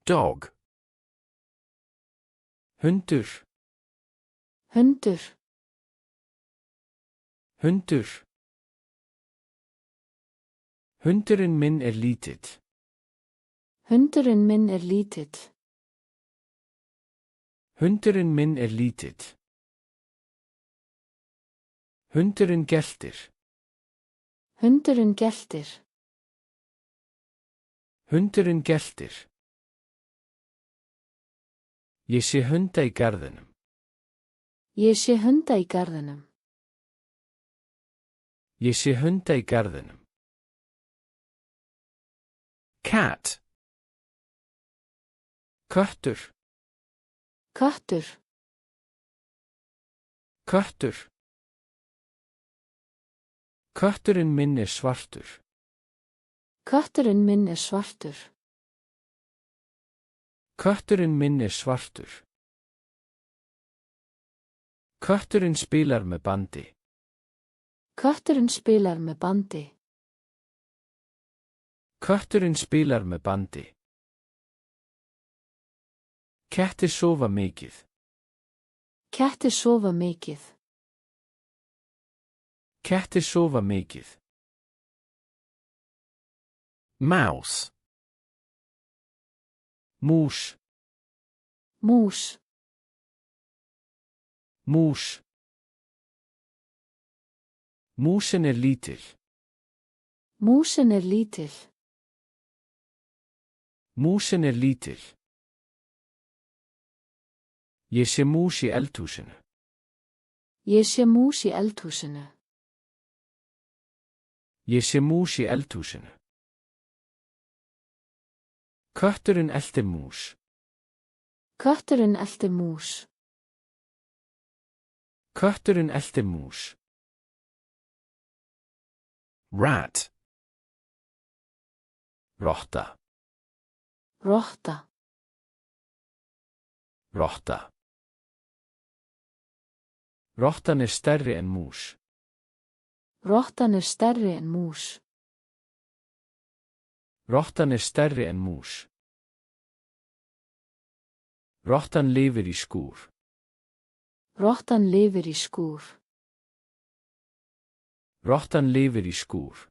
Dog. Hundur. Hundur. Hundur. Hundurinn minn lítill. Hundurinn minn lítill. Hundurinn minn lítill. Hundurinn geltir. Hundurinn geltir. Hundurinn geltir. Ég sé hunda í garðinum. Ég sé hunda í garðinum. Ég sé hunda í garðinum. Cat. Köttur. Köttur. Köttur. Kötturinn minn svartur. Kötturinn minn svartur. Kötturinn minn svartur. Kötturinn spilar með bandi. Kötturinn spilar með bandi. Kötturinn spilar með bandi. Kettir sofa mikið. Kettir sofa mikið. Kettir sofa mikið. Mouse. Mús. Mús. Mús. Músin lítil. Músin lítil. Músin lítil. Ég sé mús í eldhúsinu. Ég sé mús í eldhúsinu. Ég sé mús í eldhúsinu. Kötturinn eltir mús. Kötturinn eltir mús. Kötturinn eltir mús. Rat. Rotta. Rotta. Rotta. Rottan stærri en mús. Rottan stærri en mús. Rottan stærri en mús. Rottan lifir í skúr. Rottan lifir í skúr. Rottan lifir í skúr.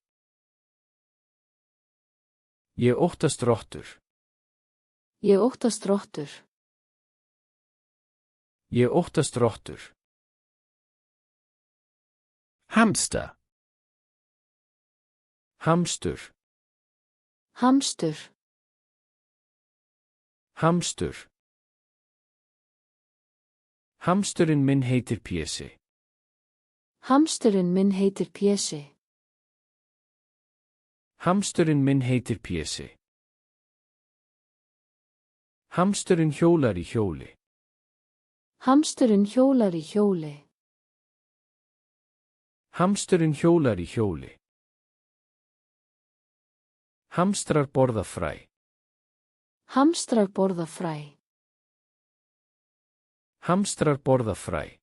Ég óttast rottur. Ég óttast rottur. Ég óttast rottur. Hamster. Hamstur. Hamstur. Hamstur. Hamsturinn minn heitir Pési. Hamsturinn minn heitir Pési. Hamsturinn minn heitir Pési. Hamsturinn hjólar í hjóli. Hamsturinn hjólar í hjóli. Hamsturinn hjólar í hjóli. Hamstrar borða fræ. Hamstrar borða fræ. Hamstrar borða fræ.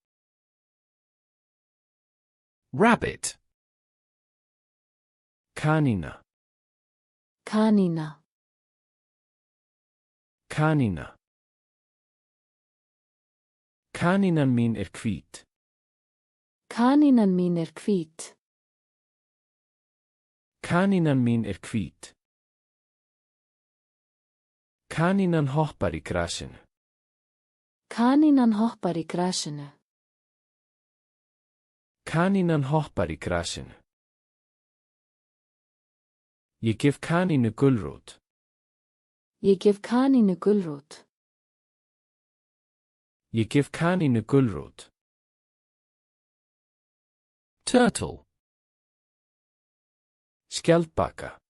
Rabbit. Kanína. Kanína. Kanína. Kanínan mín hvít. Kanínan mín hvít. Kanínan mín hvít. Kanínan hoppar í grasinu. Kanínan hoppar í grasinu. Kanínan hoppar í grasinu. Ég gef kanínu gulrót. Ég gef kanínu gulrót. Ég gef kanínu gulrót. Turtle. Skjaldbaka.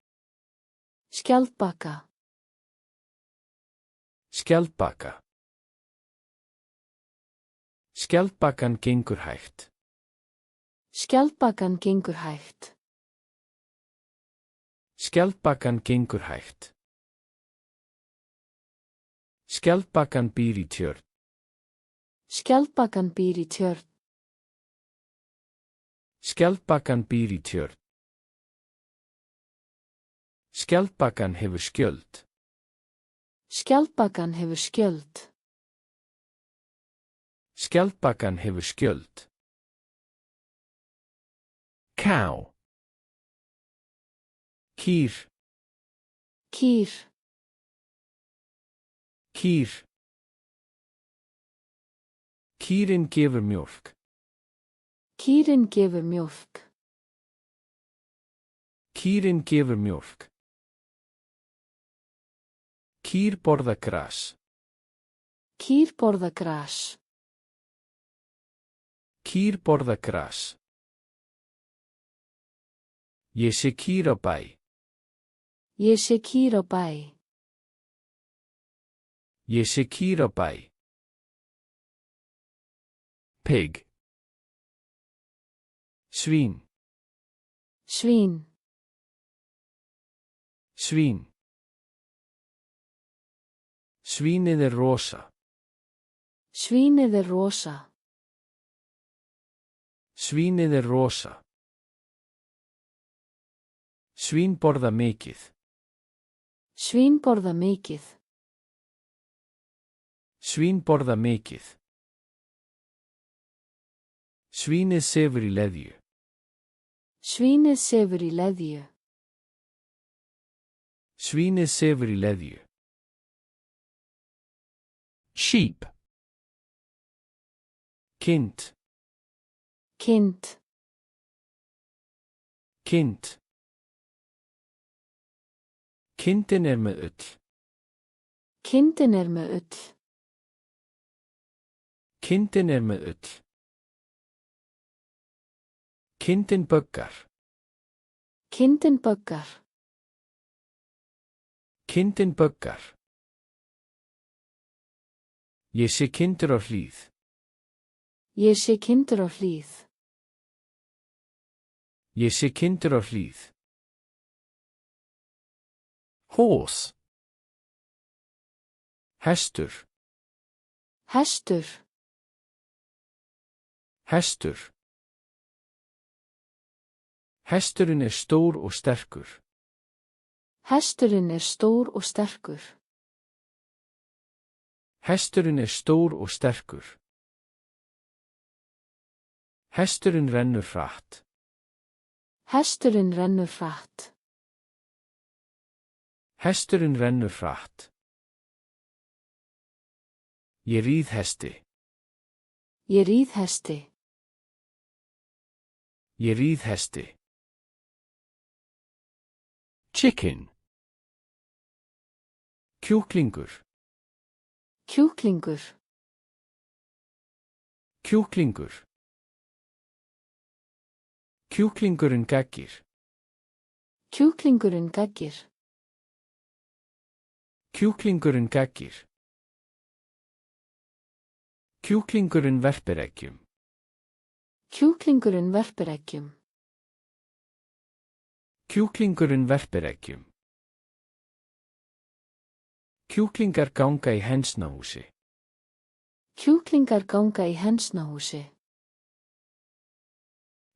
Skjaldbaka. Skjaldbaka. Skjaldbakan gengur hægt. Skjaldbakan gengur hægt. Skjaldbakan gengur hægt. Skjaldbakan býr í tjörn. Skjaldbakan býr í tjörn. Skjaldbakan býr í tjörn. Skjaldbakan hefur skjöld. Skjaldbakan hefur skjöld. Skjaldbakan hefur skjöld. Cow. Kýr. Kýr. Kýr. Kýrin gefur mjólk. Kýrin gefur mjólk. Kýrin gefur mjólk. Kýr borða gras. Kýr borða gras. Kýr borða gras. Ég sé kýr á bæ. Ég sé kýr á bæ. Ég sé kýr á bæ. Pig. Svín. Svín. Svín. Svínið er rosa. Svínið er rosa. Svínið er rosa. Svín borða mikið. Svín borða mikið. Svín borða mikið. Svínið sefur í leðju. Svínið sefur í leðju. Svínið sefur í leðju. Sheep. Kind. Kind. Kind. Kindin er með ull. Kindin er með ull. Kindin er með ull. Kindin böggar. Kindin böggar. Kindin böggar. Ég sé kindur á hlíð. Ég sé kindur á hlíð. Ég sé kindur á hlíð. Horse. Hestur. Hestur. Hestur. Hesturinn er stór og sterkur. Hesturinn er stór og sterkur. Hesturinn er stór og sterkur. Hesturinn rennur hratt. Hesturinn rennur hratt. Hesturinn rennur hratt. Ég ríð hesti. Ég ríð hesti. Ég ríð hesti. Chicken. Kjúklingur. Kjúklingur. Kjúklingur. Kjúklingurinn gaggir. Kjúklingurinn gaggir. Kjúklingurinn gaggir. Kjúklingurinn verpir eggjum. Kjúklingurinn verpir eggjum. Kjúklingurinn verpir eggjum. Kjúklingar ganga í hænsnahúsi. Kjúklingar ganga í hænsnahúsi.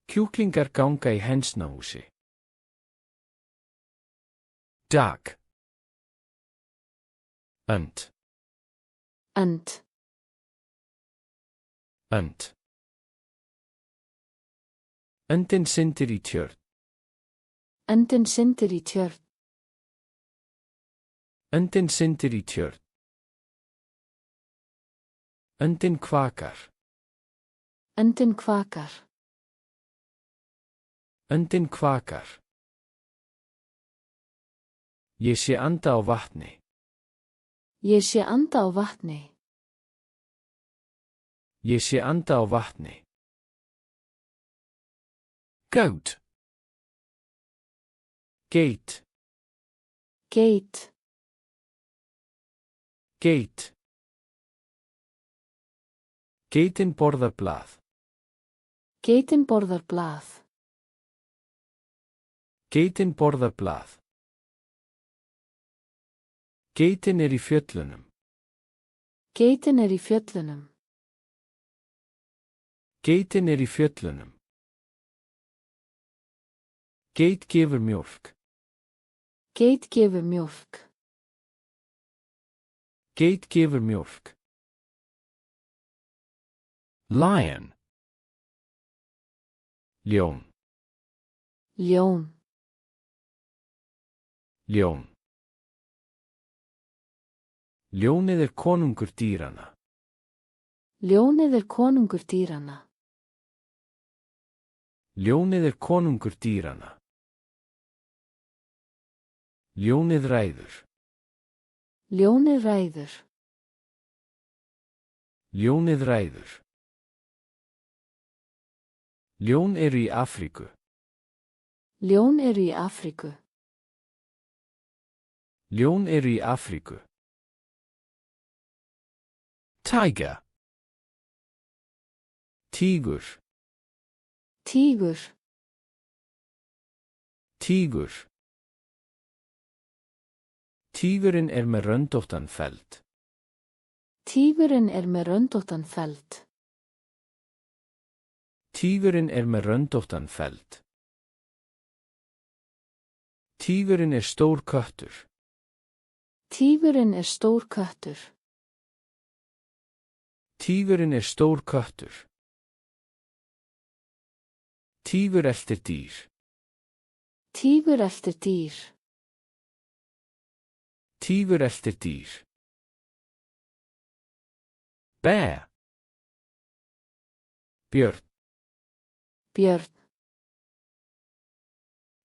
Kjúklingar ganga í hænsnahúsi. Duck. And. And. And. Öndin syndir í tjörn. Öndin syndir í tjörn. Öndin syndir í tjörn. Öndin kvakar. Öndin kvakar. Öndin kvakar. Ég sé anda á vatni. Ég sé anda á vatni. Ég sé anda á vatni. Goat. Geit. Geit. Geit. Geitin borðar blað. Geitin borðar blað. Geitin borðar blað. Geitin er í fjöllunum. Geitin er í fjöllunum. Geitin er í fjöllunum. Geit gefur mjólk. Geit gefur mjólk. Geit gefur mjólk. Lion. Ljón. Ljón. Ljón. Ljónið er konungur dýrana. Ljónið er konungur dýrana. Ljónið er konungur dýrana. Ljónið ræður. Ljónið ræður. Ljónið ræður. Ljón eru í Afríku. Ljón eru í Afríku. Ljón eru í Afríku. Tiger. Tígur. Tígur. Tígur. Tígurinn er með röndóttan feld. Tígurinn er með röndóttan feld. Tígurinn er með röndóttan feld. Tígurinn er stór köttur. Tígurinn er stór köttur. Tígurinn er stór köttur. Tígur eltir dýr. Tígur eltir dýr. Tígur eltir dýr. Bear. Björn. Björn.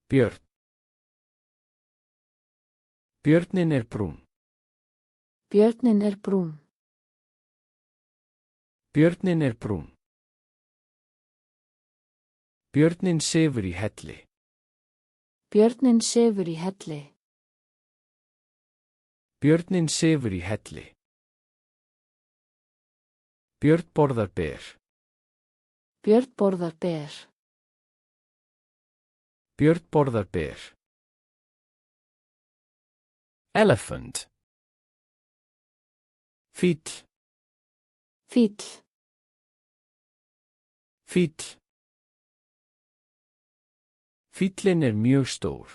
Björn. Björnin er brún. Björnin er brún. Björnin er brún. Björnin sefur í helli. Björnin sefur í helli. Björnin sefur í helli. Björn borðar ber. Björn borðar ber. Björn borðar ber. Elephant. Fíll. Fíll. Fíll. Fíllinn er mjög stór.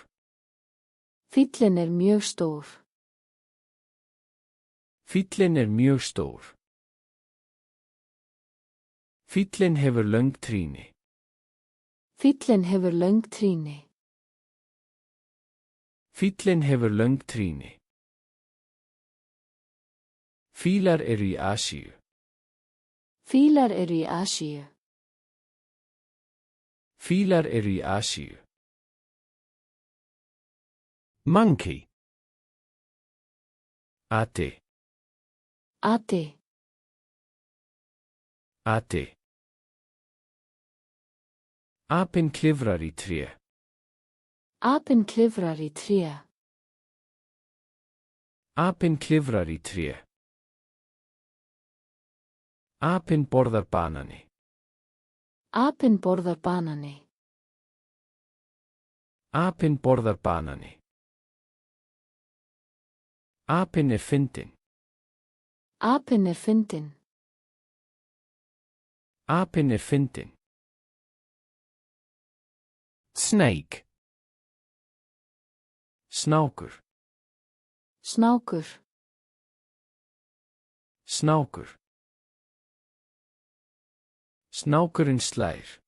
Fíllinn er mjög stór. Fíllinn er mjög stór. Fíllinn hefur löng trýni. Fíllinn hefur löng trýni. Fíllinn hefur löng trýni. Fílar eru í Asíu. Fílar eru í Asíu. Fílar eru í Asíu. Monkey. Ati. Ati. Ati. Apinn klifrar í tré. Apinn klifrar í tré. Apinn klifrar í tré. Apinn borðar banani. Apinn borðar banani. Apinn borðar banani. Apinn er fyndinn. Apinn er fyndinn. Apinn er fyndinn. Snake. Snákur. Snákur. Snákur. Snákurinn slær.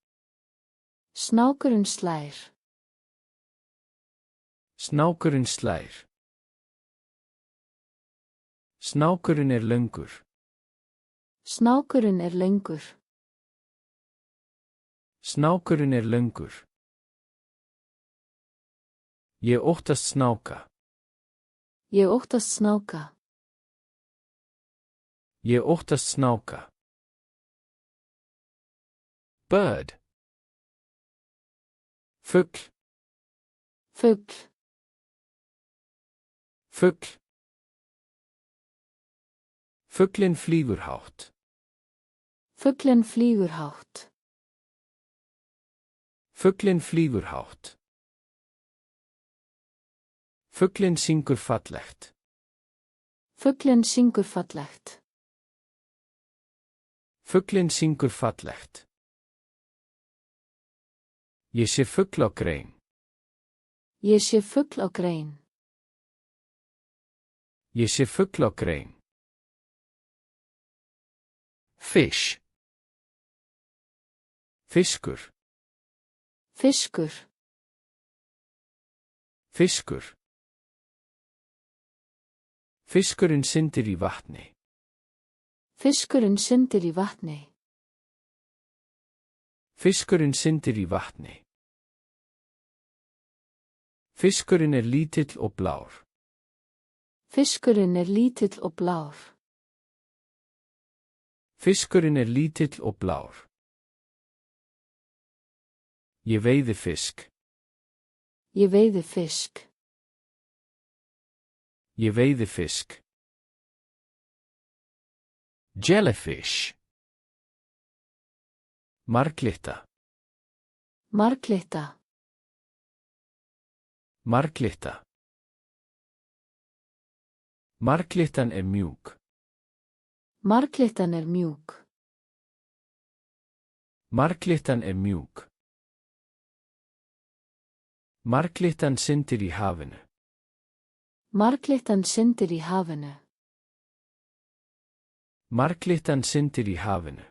Snákurinn slær. Snákurinn slær. Snákurinn er löngur. Snákurinn er löngur. Snákurinn er löngur. Ég óttast snáka. Ég óttast snáka. Ég óttast snáka. Bird. Fugl. Fugl. Fugl. Fuglinn flýgur hátt. Fuglinn flýgur hátt. Fuglinn flýgur hátt. Fuglinn syngur fallegt. Fuglinn syngur fallegt. Fuglinn syngur fallegt. Ég sé fugl á grein. Ég sé fugl á grein. Ég sé fugl á grein. Fish. Fiskur. Fiskur. Fiskur. Fiskurinn syndir í vatni. Fiskurinn syndir í vatni. Fiskurinn syndir í vatni. Fiskurinn lítill og blár. Fiskurinn lítill og blár. Fiskurinn lítill og blár. Ég veiði fisk. Ég veiði fisk. Ég veiði fisk. Jellyfish. Marglytta. Marglytta. Marglytta. Marglyttan mjúk. Marglyttan mjúk. Marglyttan mjúk. Marglyttan syndir í hafinu. Marglyttan syndir í hafinu. Marglyttan syndir í hafinu.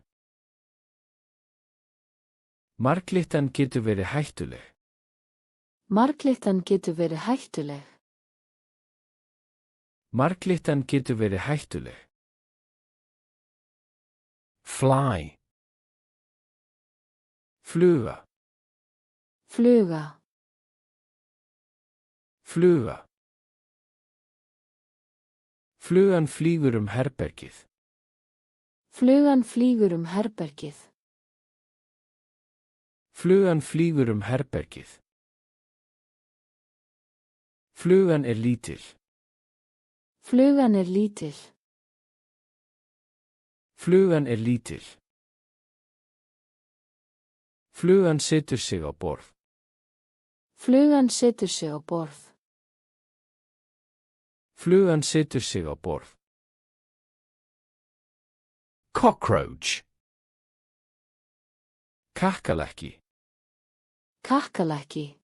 Marglyttan getur verið hættuleg. Marglyttan getur verið hættuleg. Marglyttan getur verið hættuleg. Fly. Fluga. Fluga. Fluga. Flugan flýgur herbergið. Flugan flýgur herbergið. Flugan flýgur herbergið. Flugan lítil. Flugan lítil. Flugan lítil. Flugan setur sig á borð. Flugan setur sig á borð. Flugan setur sig á borð. Cockroach. Kakkalakki. Kakkalakki.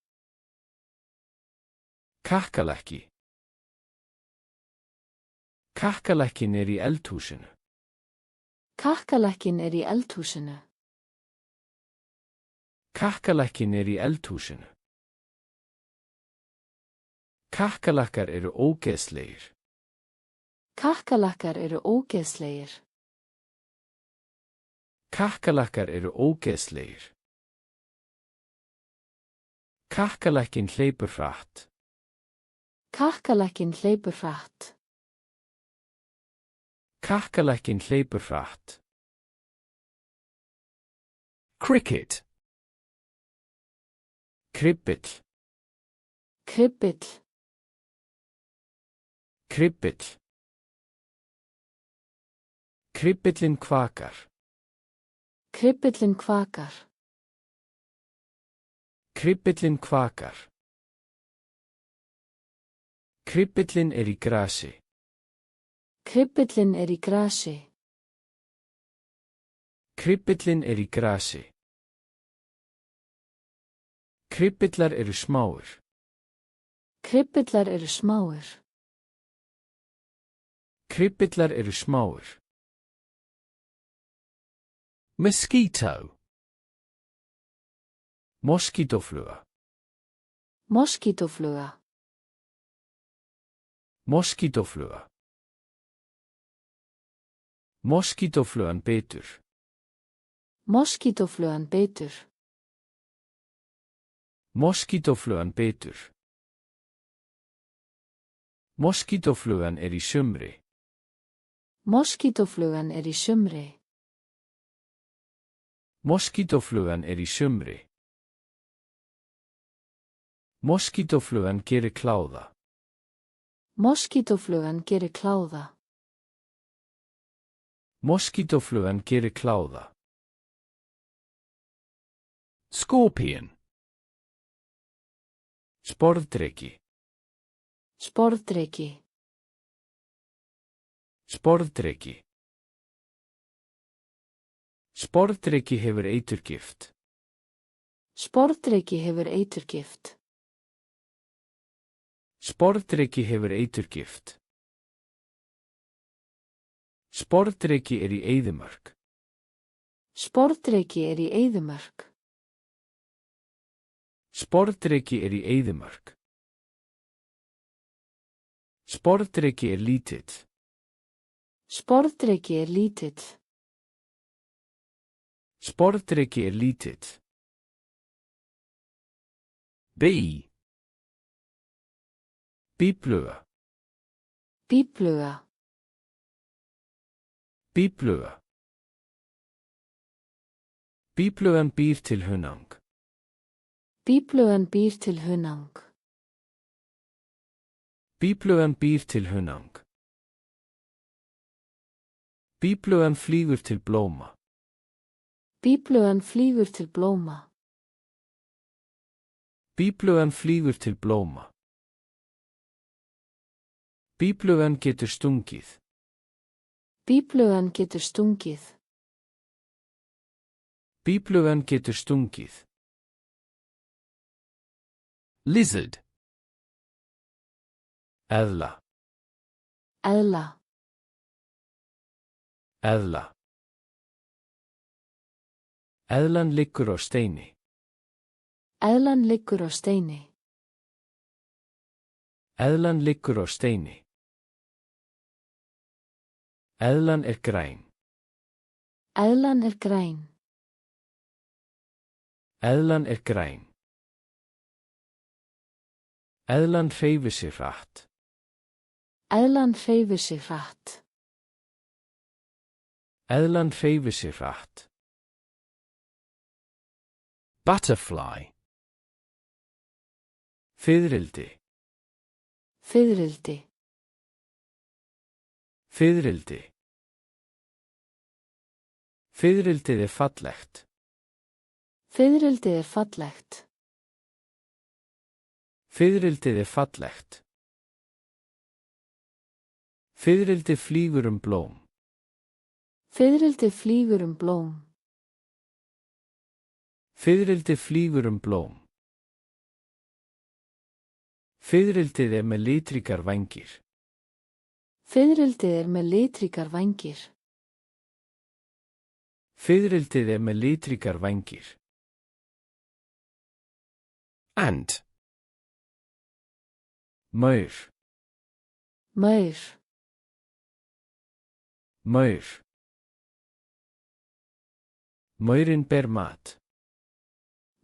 Kakkalakki. Kakkalakkin í eldhúsinu. Kakkalakkin í eldhúsinu. Kakkalakkin í eldhúsinu. Kakkalakkar ógeðslegir. Kakkalakkar ógeðslegir. Kakkalakkar ógeðslegir. Kakkalakkin hleypur hratt. Kakkalakkin hleypur hratt. Kakkalakkin hleypur hratt. Cricket. Kribbill. Kribbill. Kribbill. Kribbillinn kvakar. Kribbillinn kvakar. Kribbillinn kvakar. Kribbillinn í grasi. Kribbillinn í grasi. Kribbillinn í grasi. Kribbillar smáir. Kribbillar smáir. Kribbillar smáir. Mosquito. Moskítófluga. Moskítófluga. Moskítófluga. Moskítóflugan bitur. Moskítóflugan bitur. Moskítóflugan bitur. Moskítóflugan í sumri. Moskítóflugan í sumri. Moskítóflugan í sumri. Moskítóflugan gerir kláða. Moskítóflugan gerir kláða. Moskítóflugan gerir kláða. Scorpion. Sporðdreki. Sporðdreki. Sporðdreki. Sporðdreki hefur eiturgift. Sporðdreki hefur eiturgift. Sporðdreki hefur eiturgift. Sporðdreki í eyðimörk. Sporðdreki er í eyðimörk. Sporðdreki er í eyðimörk. Sporðdreki er lítill. Sporðdreki er lítill. Sporðdreki er lítill. Bee. Býfluga. Býfluga. Býfluga. Býflugan býr til hunang. Býflugan býr til hunang. Býflugan býr til hunang. Býflugan flýgur til blóma. Býflugan flýgur til blóma. Býflugan flýgur til blóma. Býflugan getur stungið. Býflugan getur stungið. Býflugan getur stungið. Lizard. Eðla. Eðla. Eðla. Eðlan liggur á steini. Eðlan liggur á steini. Eðlan liggur á steini. Eðlan er græn. Eðlan er græn. Eðlan er græn. Eðlan hreyfir sig hratt. Eðlan hreyfir sig hratt. Eðlan hreyfir sig hratt. Butterfly. Fiðrildi. Fiðrildi. Fiðrildi. Fiðrildið er fallegt. Fiðrildið er fallegt. Fiðrildið er fallegt. Fiðrildi flýgur blóm. Fiðrildi flýgur blóm. Fiðrildi flýgur blóm. Fiðrildið er með litríkar vængir. Fiðrildið er með litríkar vængir. Fiðrildið er með litríkar vængir. Ant. Maur. Maur. Maur. Maurinn ber mat.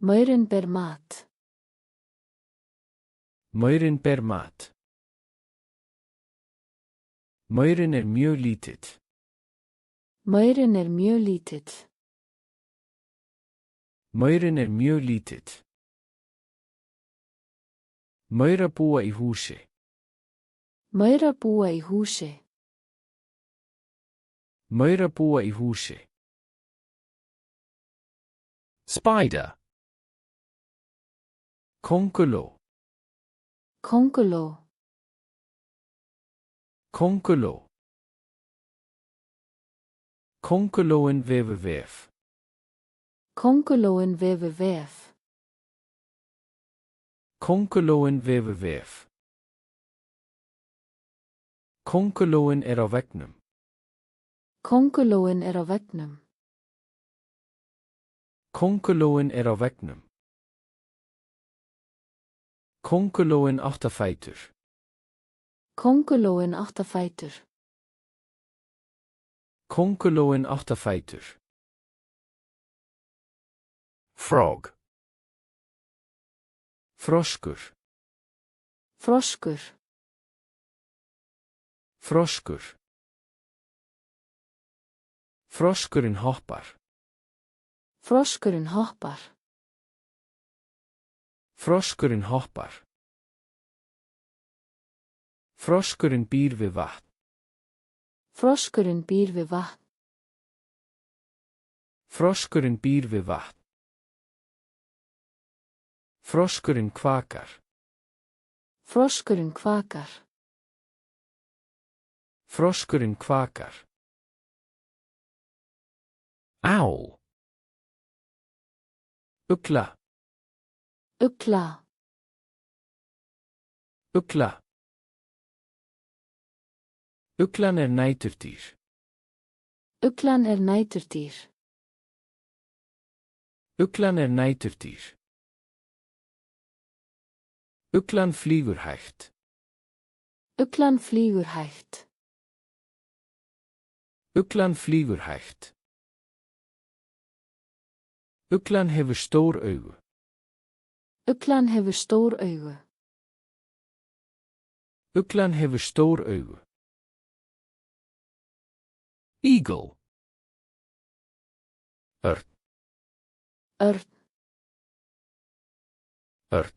Maurinn ber mat. Maurinn ber mat. Maurinn er mjög lítill. Maurinn er mjög lítill. Maurinn er mjög lítill. Maurar búa í húsi. Maurar búa í húsi. Maurar búa í húsi. Spider. Könguló. Könguló. Könguló. Köngulóin vefur vef. Köngulóin vefur vef. Köngulóin vefur vef. Köngulóin er á veggnum. Köngulóin er á veggnum. Köngulóin er á veggnum. Köngulóin átta fætur. Köngulóin átta fætur. Köngulóin átta fætur. Frog. Froskur. Froskur. Froskur. Froskurinn hoppar. Froskurinn hoppar. Froskurinn hoppar. Froskurinn býr við vatn. Froskurinn býr við vatn. Froskurinn býr við vatn. Froskurinn kvakar. Froskurinn kvakar. Froskurinn kvakar. Owl. Ugla. Ugla. Ugla. Uglan er næturdýr. Uglan er næturdýr. Uglan næturdýr. Uglan flýgur hægt. Uglan flýgur hægt. Uglan flýgur hægt. Uglan hefur stór augu. Uglan hefur stór augu. Uglan hefur stór augu. Eagle. Örn. Örn. Örn.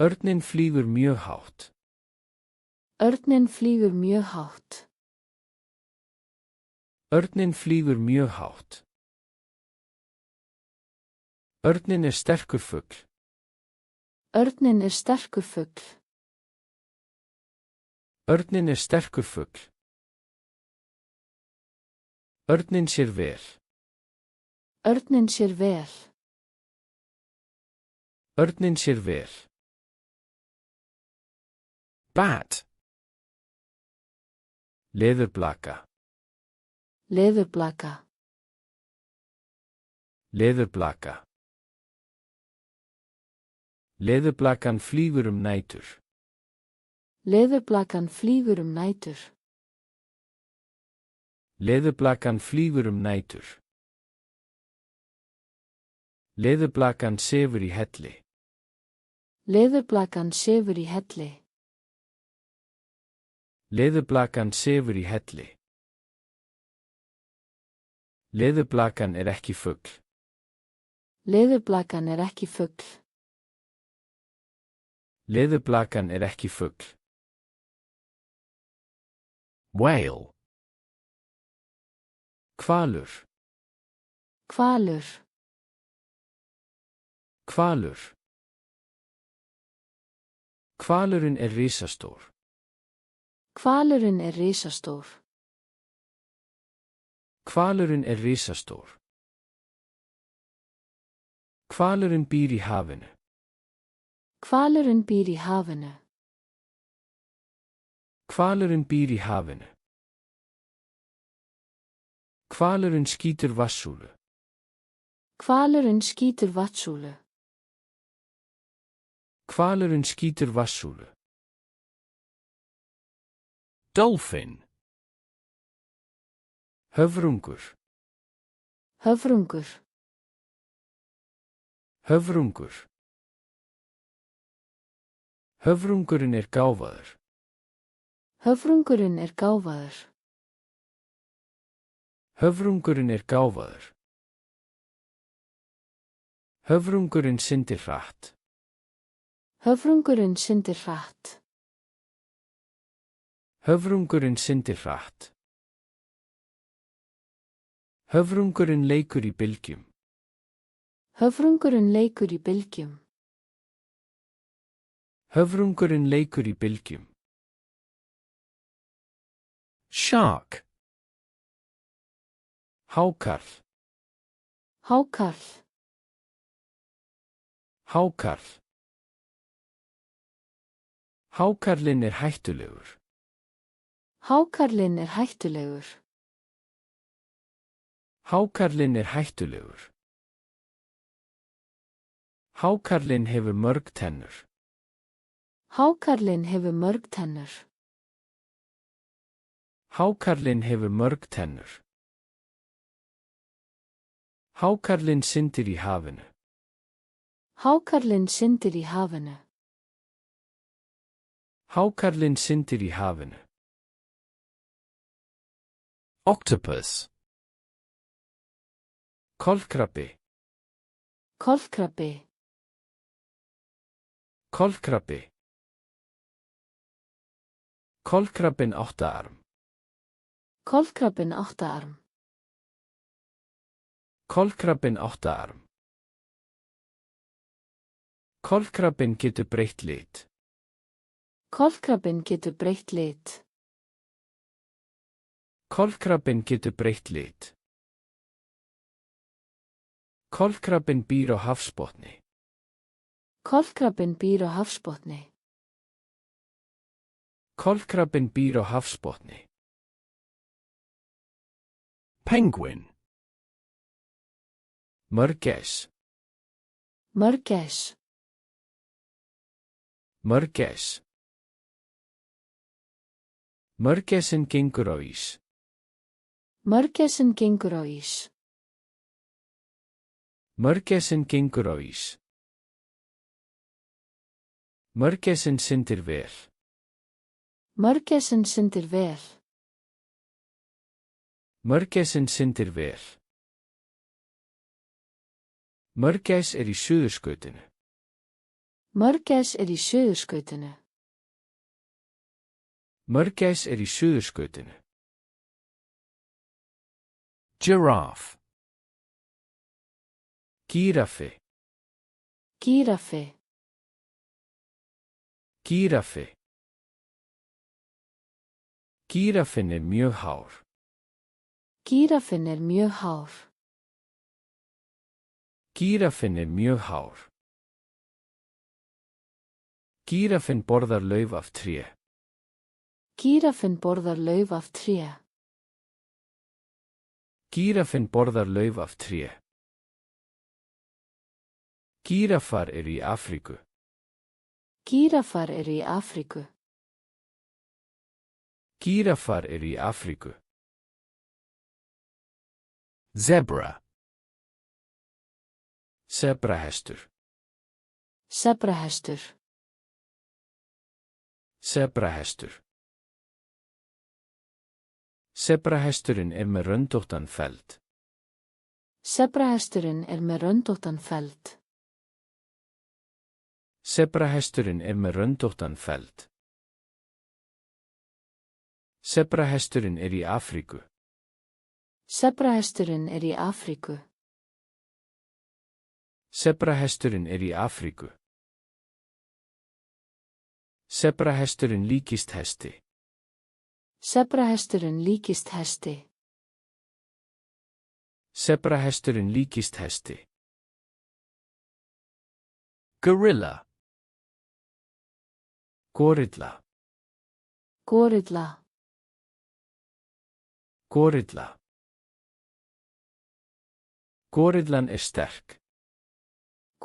Örninn flýgur mjög hátt. Örninn flýgur mjög hátt. Örninn flýgur mjög hátt. Örninn sterkur fugl. Örninn sterkur fugl. Örninn sterkur fugl. Örninn sér vel. Örninn sér vel. Örninn sér vel. Bat. Leðurblaka. Leðurblaka. Leðurblaka. Leðurblakan flýgur nætur. Leðurblakan flýgur nætur. Leðurblakan flýgur nætur. Leðurblakan sefur í helli. Leðurblakan sefur í helli. Leðurblakan sefur í helli. Leðurblakan ekki fugl. Leðurblakan ekki fugl. Leðurblakan ekki fugl. Whale. Hvalur. Hvalur. Hvalur. Hvalurinn risastór. Hvalurinn risastór. Hvalurinn risastór. Hvalurinn býr í hafinu. Hvalurinn býr í hafinu. Hvalurinn býr í hafinu. Hvalurinn skýtur vatnsúlu. Hvalurinn skýtur vatnsúlu. Hvalurinn skýtur vatnsúlu. Dolphin. Höfrungur. Höfrungur. Höfrungur. Höfrungurinn gáfaður. Höfrungurinn gáfaður. Höfrungurinn gáfaður. Höfrungurinn syndir hratt. Höfrungurinn syndir hratt. Höfrungurinn syndir hratt. Höfrungurinn leikur í bylgjum. Höfrungurinn leikur í bylgjum. Höfrungurinn leikur í bylgjum. Shark. Hákarl. Hákarl. Hákarl. Hákarlinn hættulegur. Hákarlinn hættulegur. Hákarlinn hættulegur. Hákarlinn hefur mörg tennur. Hákarlinn hefur mörg tennur. Hákarlinn hefur mörg tennur. Hákarlinn syndir í hafinu. Hákarlinn syndir í hafinu. Hákarlinn syndir í hafinu. Octopus. Kolkrabbi. Kolkrabbi. Kolkrabbi. Kolkrabbinn áttaarm. Kolkrabbinn áttaarm. Kolkrabbinn áttaarm. Kolkrabbinn getur breytt lit. Kolkrabbinn getur breytt lit. Kolkrabbinn getur breytt lit. Kolkrabbinn býr á hafsbotni. Kolkrabbinn býr á hafsbotni. Kolkrabbinn býr á hafsbotni. Penguin. Mörgæs. Mörgæs. Mörgæs. Mörgæsin gengur á ís. Mörgæsin gengur á ís. Mörgæsin gengur á ís. Mörgæsin syndir vel. Mörgæsin syndir vel. Mörgæsin syndir vel. Mörgæs í suðurskautinu. Mörgæs í suðurskautinu. Mörgæs í suðurskautinu. Giraffe. Gíraffi. Gíraffi. Gíraffi. Gíraffinn mjög hár. Gíraffinn mjög hár. Gíraffinn mjög hár. Gíraffinn borðar lauf af tré. Gíraffinn borðar lauf af tré. Gíraffinn borðar lauf af tré. Gíraffar í Afríku. Gíraffar í Afríku. Gíraffar í Afríku. Zebra. Sebrahestur. Sebrahestur. Sebrahestur. Sebrahesturinn með röndóttan feld. Sebrahesturinn með röndóttan feld. Sebrahesturinn með röndóttan feld. Sebrahesturinn í Afríku. Sebrahesturinn í Afríku. Sebrahesturinn í Afríku. Sebrahesturinn líkist hesti. Sebrahesturinn líkist hesti. Sebrahesturinn líkist hesti. Gorilla. Gorilla. Gorilla. Gorilla. Gorillan sterk.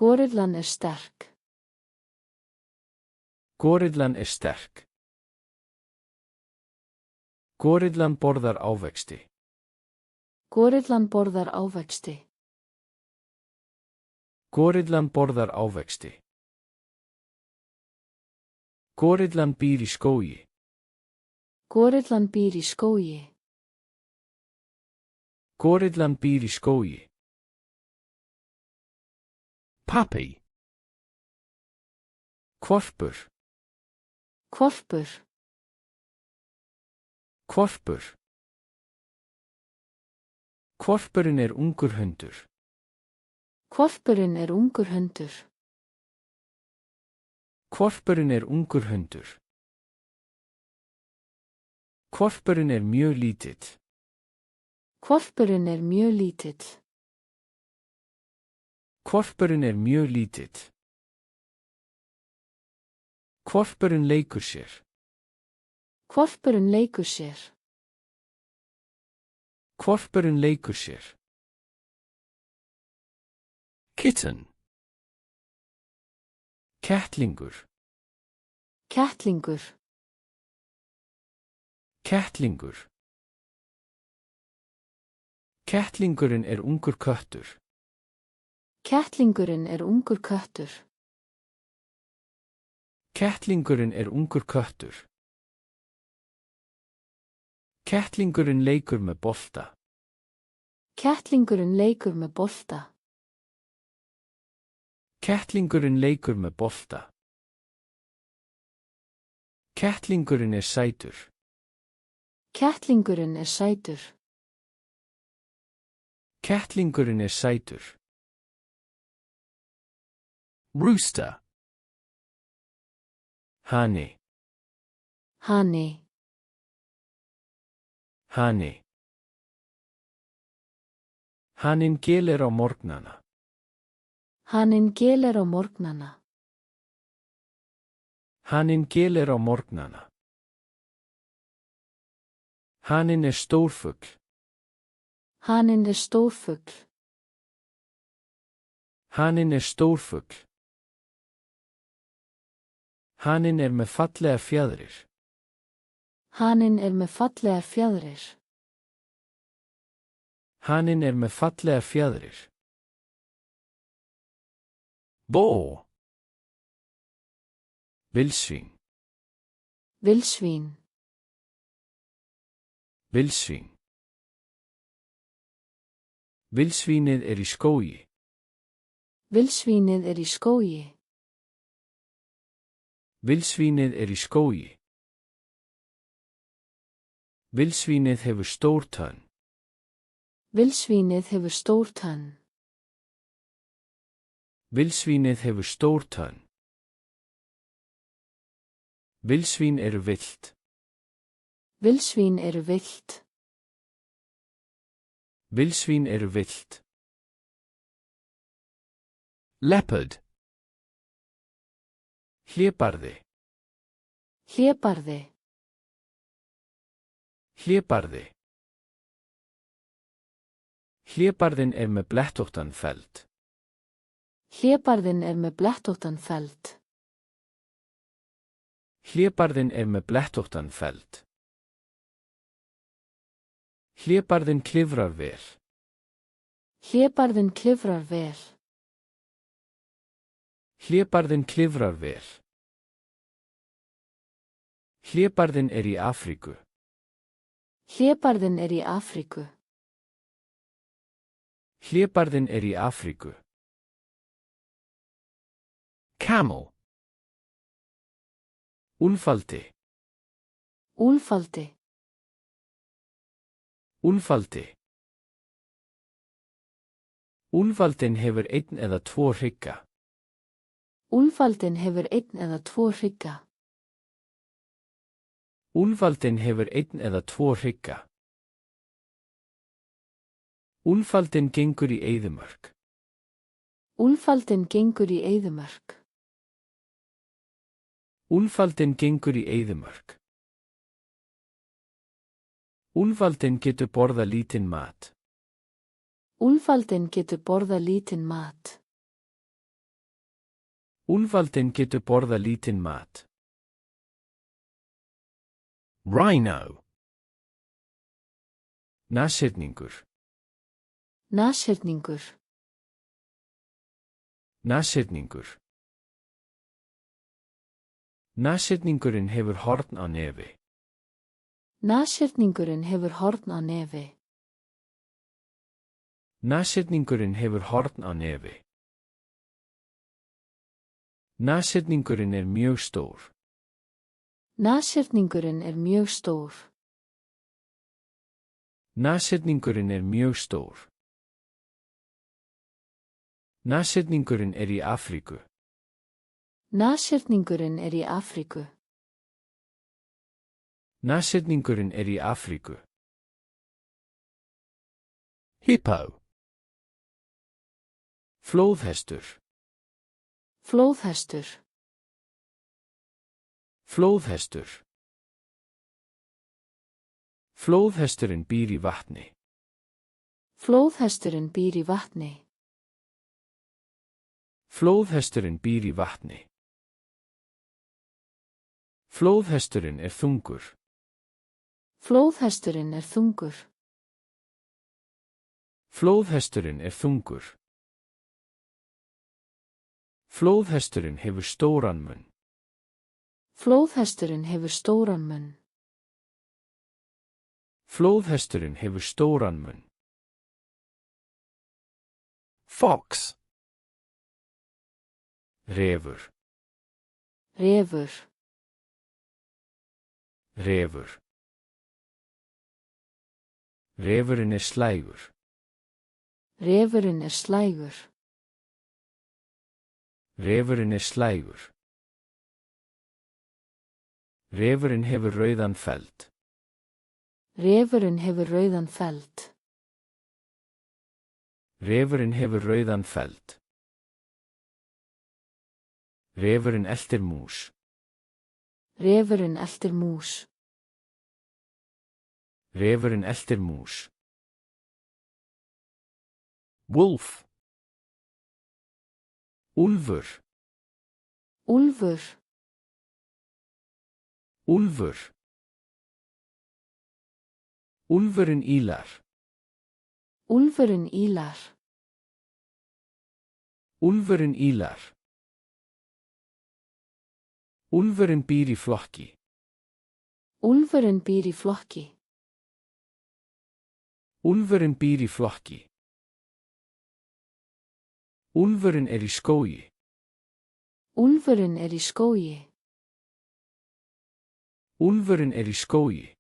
Gorillan sterk. Gorillan sterk. Gorillan borðar ávexti. Gorillan borðar ávexti. Gorillan borðar ávexti. Gorillan býr í skógi. Gorillan býr í skógi. Gorillan býr í skógi. Puppy. Hvolpur. Hvolpur. Hvolpur. Hvolpurinn ungur hundur. Hvolpurinn ungur hundur. Hvolpurinn ungur hundur. Hvolpurinn mjög lítill. Hvolpurinn mjög lítill. Hvolpurinn mjög lítill. Hvolpurinn leikur sér. Hvolpurinn leikur sér. Hvolpurinn leikur sér. Kitten. Kettlingur. Kettlingur. Kettlingur. Kettlingurinn ungur köttur. Kettlingurinn ungur köttur. Kettlingurinn ungur köttur. Kettlingurinn leikur með bolta. Kettlingurinn leikur með bolta. Kettlingurinn leikur með bolta. Kettlingurinn sætur. Kettlingurinn sætur. Kettlingurinn sætur. Rooster. Hani. Hani. Hani. Haninn gelir á morgnana. Haninn gelir á morgnana. Haninn gelir á morgnana. Haninn stórfugl. Haninn stórfugl. Haninn stórfugl. Haninn með fallegar fjaðrir. Haninn með fallegar fjaðrir. Haninn með fallegar fjaðrir. Boar. Vildsvín. Vildsvín. Vildsvín. Vildsvínið í skógi. Vildsvínið í skógi. Vildsvínið í skógi. Vildsvínið hefur stór tönn. Vildsvínið hefur stór tönn. Vildsvínið hefur stór tönn. Vildsvín villt. Vildsvín villt. Vildsvín villt. Leopard. Hlébarði. Hlébarði. Hlébarði. Hlébarðinn með blettóttan feld. Hlébarðinn með blettóttan feld. Hlébarðinn með blettóttan feld. Hlébarðinn klifrar vel. Hlébarðinn klifrar vel. Hlébarðinn klifrar vel. Hlébarðinn í Afríku. Hlébarðinn í Afríku. Hlébarðinn í Afríku. Camel. Úlfaldi. Úlfaldi. Úlfaldi. Úlfaldinn hefur einn eða tvo hrygga. Úlfaldinn hefur einn eða tvo hrygga. Úlfaldinn hefur einn eða tvo hrygga. Úlfaldinn gengur í eyðimörk. Úlfaldinn gengur í eyðimörk. Úlfaldinn gengur í eyðimörk. Úlfaldinn getur borðað lítinn mat. Úlfaldinn getur borðað lítinn mat. Úlfaldinn getur borðað lítinn mat. Rhino. Nashyrningur. Nashyrningur. Nashyrningur. Nashyrningurinn hefur horn á nefi. Nashyrningurinn hefur horn á nefi. Nashyrningurinn hefur horn á nefi. Nashyrningurinn mjög stór. Nashyrningurinn mjög stór. Nashyrningurinn mjög stór. Nashyrningurinn í Afríku. Nashyrningurinn í Afríku. Nashyrningurinn í Afríku. Hippo. Flóðhestur. Flóðhestur. Flóðhestur. Flóðhesturinn býr í vatni. Flóðhesturinn býr í vatni. Flóðhesturinn býr í vatni. Flóðhesturinn þungur. Flóðhesturinn þungur. Flóðhesturinn þungur. Flóðhesturinn hefur stóran munn. Flóðhesturinn hefur stóran munn. Flóðhesturinn hefur stóran munn. Fox. Refur. Refur. Refur. Refurinn slægur. Refurinn slægur. Refurinn slægur. Refurinn hefur rauðan feld. Refurinn hefur rauðan feld. Refurinn hefur rauðan feld. Refurinn eltir mús. Refurinn eltir mús. Refurinn eltir mús. Wolf. Úlfur. Úlfur. Úlfur. Úlfurinn ílar. Úlfurinn ílar. Úlfurinn ílar. Úlfurinn býr í flokki. Úlfurinn býr í flokki. Úlfurinn býr í flokki. Úlfurinn í skógi. Úlfurinn í skógi. Úlfurinn í skógi.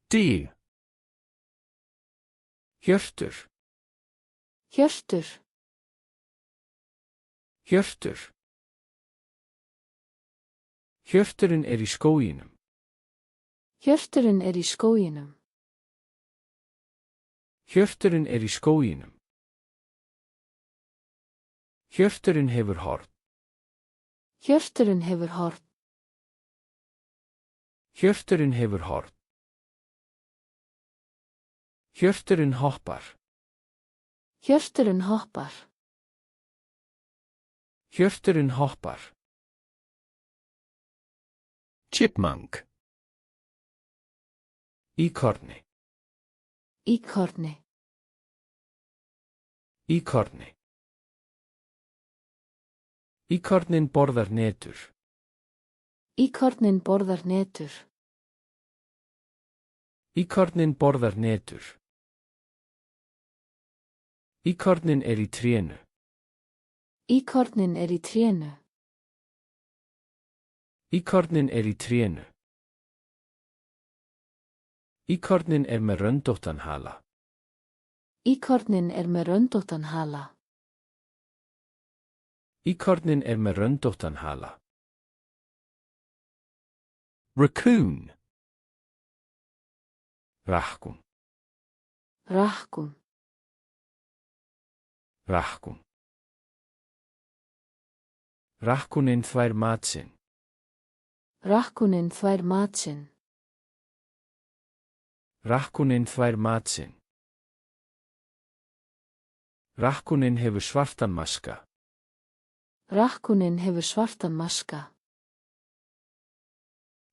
Deer. Hjörtur. Hjörtur. Hjörtur. Hjörturinn í skóginum. Hjörturinn í skóginum. Hjörturinn í skóginum. Hjörturinn hefur horn. Hjörturinn hefur horn. Hjörturinn hefur horn. Hjörturinn hoppar. Hjörturinn hoppar. Hjörturinn hoppar. Chipmunk. Íkorni. Íkorni. Íkorni. Íkornin borðar netur. Íkornin borðar netur. Íkornin borðar netur. Íkornin í trénu. Íkornin í trénu. Íkornin í trénu. Íkornin með röndóttan hala. Íkornin með röndóttan hala. Íkornin með röndóttan hala. Raccoon. Rahkun. Rahkun. Rahkun. Rahkunin þvær mat sinn. Rahkunin þvær mat sinn. Rahkunin þvær mat sinn. Rahkunin hefur svartan maska. Rahkunin hefur svartan maska.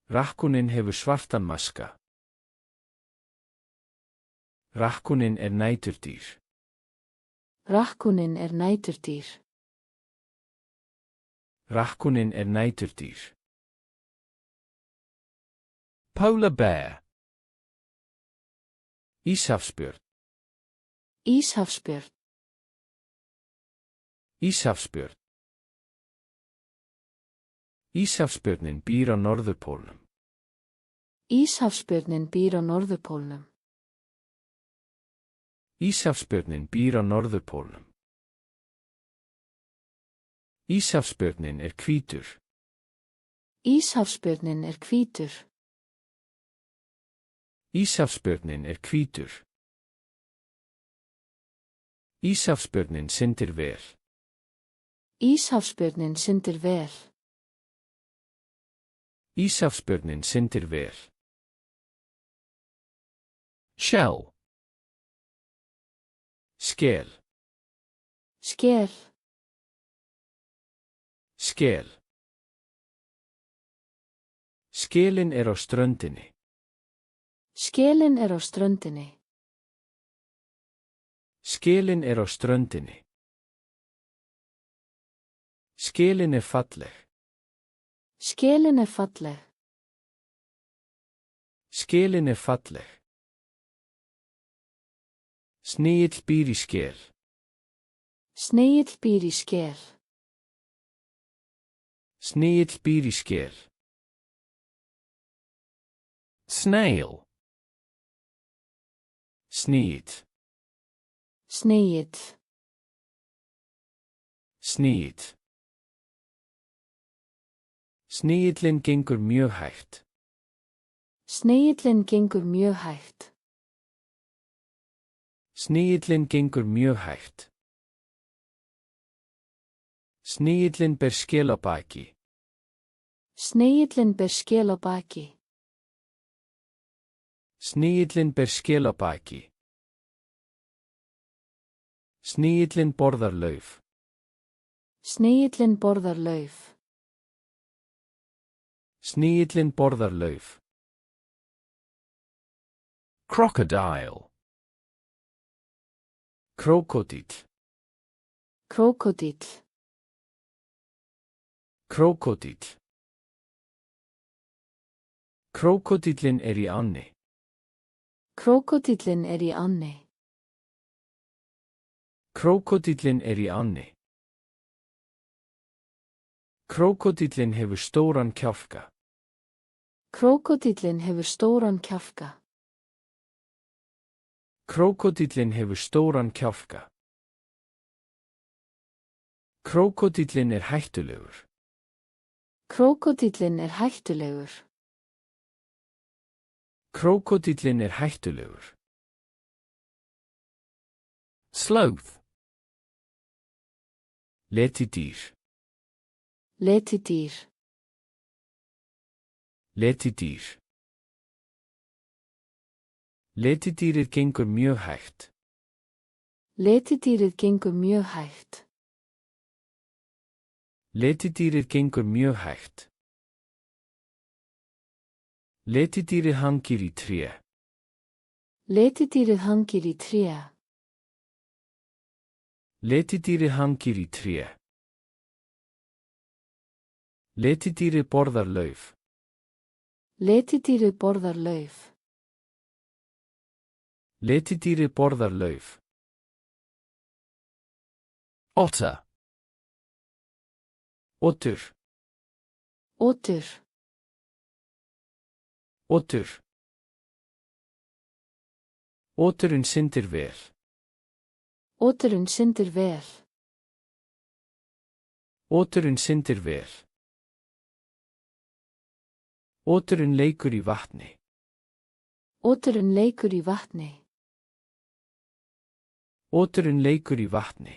Rahkunin hefur svartan maska. Rahkunin næturdýr. Rahkunin næturdýr. Rahkunin næturdýr. Polar bear. Íshafsbjörn. Íshafsbjörn. Íshafsbjörn. Íshafsbjörnin býr á norðurpólnum. Íshafsbjörnin býr á norðurpólnum. Íshafsbjörnin býr á norðurpólnum. Íshafsbjörnin hvítur. Íshafsbjörnin hvítur. Íshafsbjörnin hvítur. Íshafsbjörnin syndir vel. Íshafsbjörnin syndir vel. Íshafsbjörnin syndir vel. Shell. Skel. Skel. Skel. Skelin á ströndinni. Skelin á ströndinni. Skelin á ströndinni. Skelin falleg. Skelin falleg. Skelin falleg. Snigill býr í skel. Snigill býr í skel. Snigill býr í skel. Snail. Snigill. Snigill. Snigill. Snigillinn gengur mjög hægt. Snigillinn gengur mjög hægt. Snigillinn gengur mjög hægt. Snigillinn ber skel á baki. Snigillinn ber skel á baki. Snigillinn ber skel á baki. Snigillinn borðar lauf. Snigillinn borðar lauf. Snigillinn borðar lauf. Crocodile. Krókódíll. Krókódíll. Krókódíll. Krókódíllinn í ánni. Krókódíllinn í ánni. Krókódíllinn í ánni. Krókódíllinn hefur stóran kjálka. Krókódíllinn hefur stóran kjálka. Krókódíllinn hefur stóran kjálka. Krókódíllinn hættulegur. Krókódíllinn hættulegur. Krókódíllinn hættulegur. Sloth. Letidýr. Letidýr. Letidýr. Letidýrið gengur mjög hægt. Letidýrið gengur mjög hægt. Letidýrið gengur mjög hægt. Letidýrið hangir í tré. Letidýrið hangir í tré. Letidýrið hangir í tré. Letidýrið borðar lauf. Letidýrið borðar lauf. Letidýrið borðar lauf. Otter. Otur. Otur. Otur. Oturinn syndir vel. Oturinn syndir vel. Oturinn syndir vel. Oturinn leikur í vatni. Oturinn leikur í vatni. Oturinn leikur í vatni.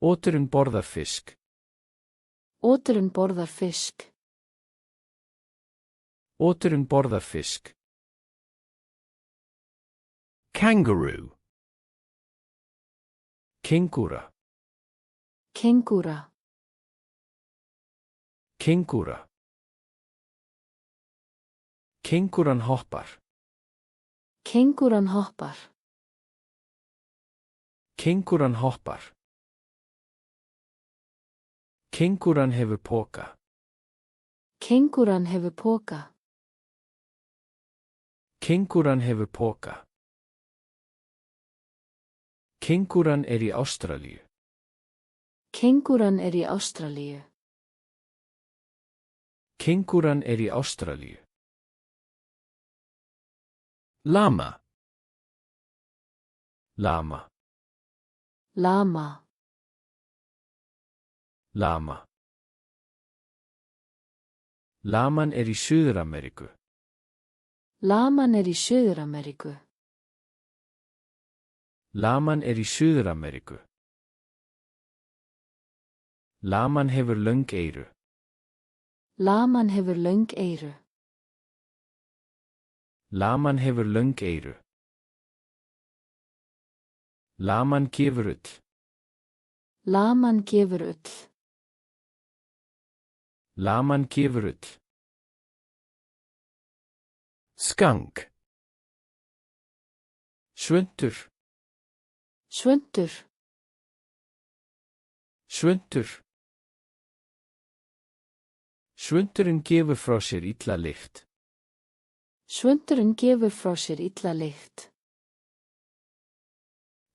Oturinn borðar fisk. Oturinn borðar fisk. Oturinn borðar fisk. Kangaroo. Kengúra. Kengúra. Kengúra. Kengúran hoppar. Kengúran hoppar. Kengúran hoppar. Kengúran hefur poka. Kengúran hefur poka. Kengúran hefur poka. Kengúran í Ástralíu. Kengúran í Ástralíu. Kengúran í Ástralíu. Llama. Lama. Lama. Lama. Laman í Suður-Ameríku. Laman í Suður-Ameríku. Laman í Suður-Ameríku. Laman hefur löng eyru. Laman hefur löng eyru. Laman hefur löng eyru. Laman gefur ull. Laman gefur ull. Laman gefur ull. Skunk. Svuntur. Svuntur. Svuntur. Svunturinn gefur frá sér illa lykt. Svunturinn gefur frá sér illa lykt.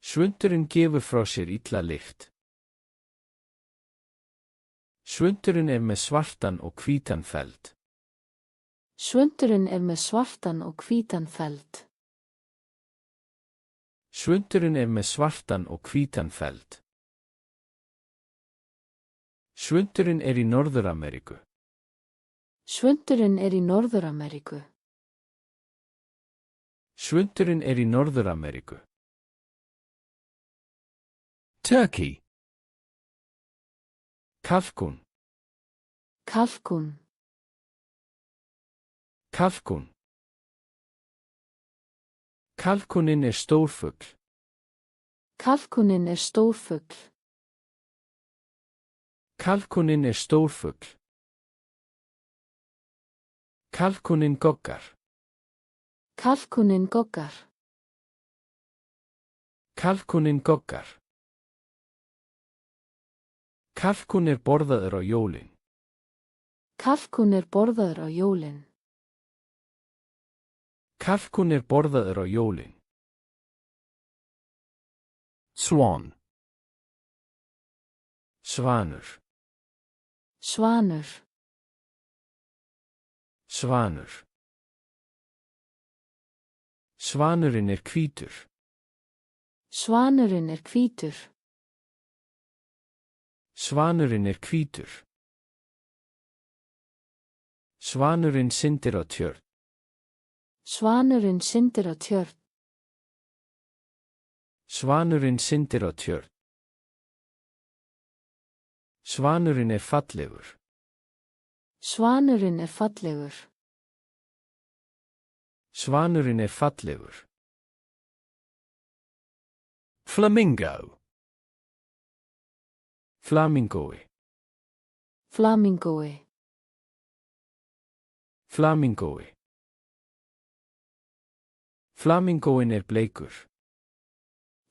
Svunturinn gefur frá sér illa lykt. Svunturinn með svartan og hvítan feld. Svunturinn með svartan og hvítan feld. Svunturinn með svartan og hvítan feld. Svunturinn í Norður-Ameríku. Svunturinn í Norður-Ameríku. Svunturinn í Norður-Ameríku. Turkey. Kalkún. Kalkún. Kalkún. Kalkúninn stór fugl. Kalkunin er stórfugl. Kalkunin er stórfugl. Kalkunin goggar. Kalkunin goggar. Kalkunin goggar. Kalkun er borðaður á jólin. Kalkun er borðaður á jólin. Kalkun er borðaður á jólin. Swan. Svanur. Svanur. Svanur. Svanurinn er hvítur. Svanurinn er hvítur. Svanurinn er hvítur. Svanurinn syndir á tjörn. Svanurinn syndir á tjörn. Svanurinn syndir á tjörn. Svanurinn er fallegur. Svanurinn er fallegur. Svanurinn er fallegur. Flamingo. Flamingói. Flamingói. Flamingói. Flamingóin er bleikur.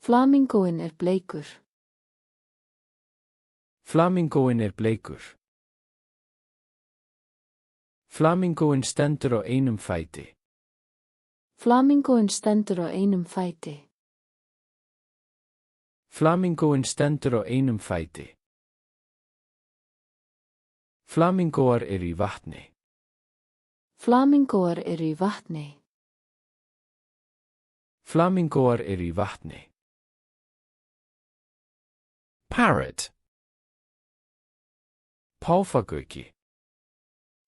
Flamingóin er bleikur. Flamingóin er bleikur. Flamingóin stendur á einum fæti. Flamingóin stendur á einum fæti. Flamingóin stendur á einum fæti. Flamingóar eru í vatni. Flamingóar eru í vatni. Flamingóar eru í vatni. Parrot. Páfagauki.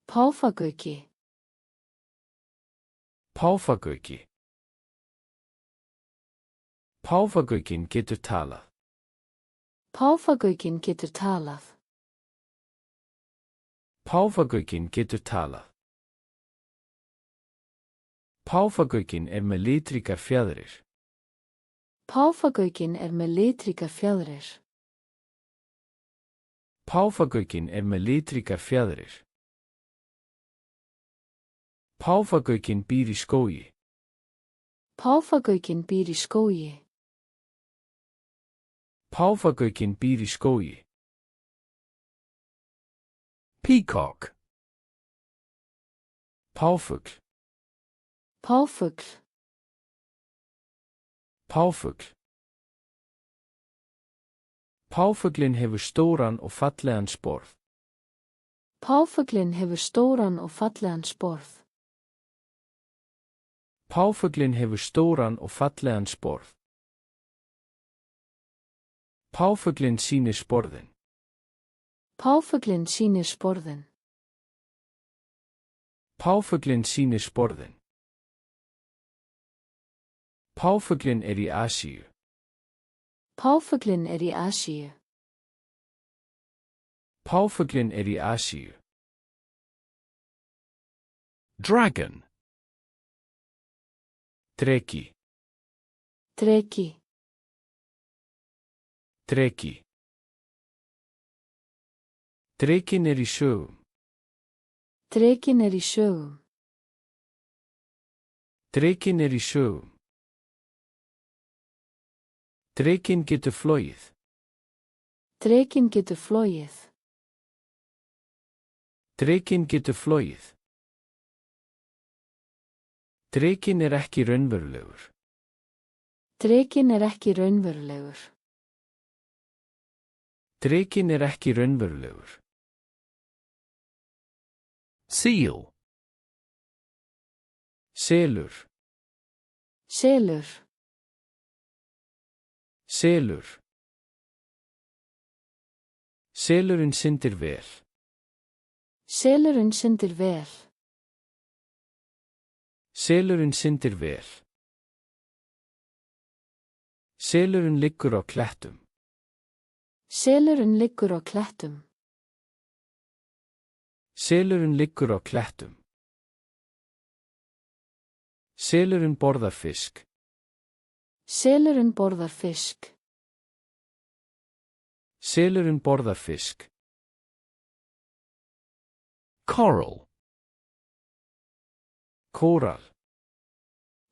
Páfagauki. Páfagauki. Páfagaukinn getur talað. Páfagaukinn getur talað. Páfagaukinn getur talað. Páfagaukinn er með litríkar fjaðrir. Páfagaukinn er með litríkar fjaðrir. Páfagaukinn er með litríkar fjaðrir. Páfagaukinn býr í skógi. Páfagaukinn býr í skógi. Páfagaukinn býr í skógi. Peacock. Páfugl. Páfugl. Páfugl. Páfuglinn hefur stóran og fallegan sporð. Páfuglinn hefur stóran og fallegan sporð. Páfuglinn hefur stóran og fallegan sporð. Páfuglinn sýnir sporðin. Páfuglinn sýnir sporðin. Páfuglinn sýnir sporðin. Páfuglinn er í Asíu. Páfuglinn er í Asíu. Páfuglinn er í Asíu. Dragon. Dreki. Dreki. Dreki. Drekinn er í sögum. Drekinn er í sögum. Drekinn er í sögum. Drekinn getur flogið. Drekinn getur flogið. Drekinn getur flogið. Drekinn er ekki raunverulegur. Drekinn er ekki raunverulegur. Drekinn er ekki raunverulegur. Seal. Selur. Selur. Selur. Selurinn syndir vel. Selurinn syndir vel. Selurinn syndir vel. Selurinn liggur á klettum. Selurinn liggur á klettum. Selurinn liggur á klettum. Selurinn borðar fisk. Selurinn borðar fisk. Selurinn borðar fisk. Coral. Kóral.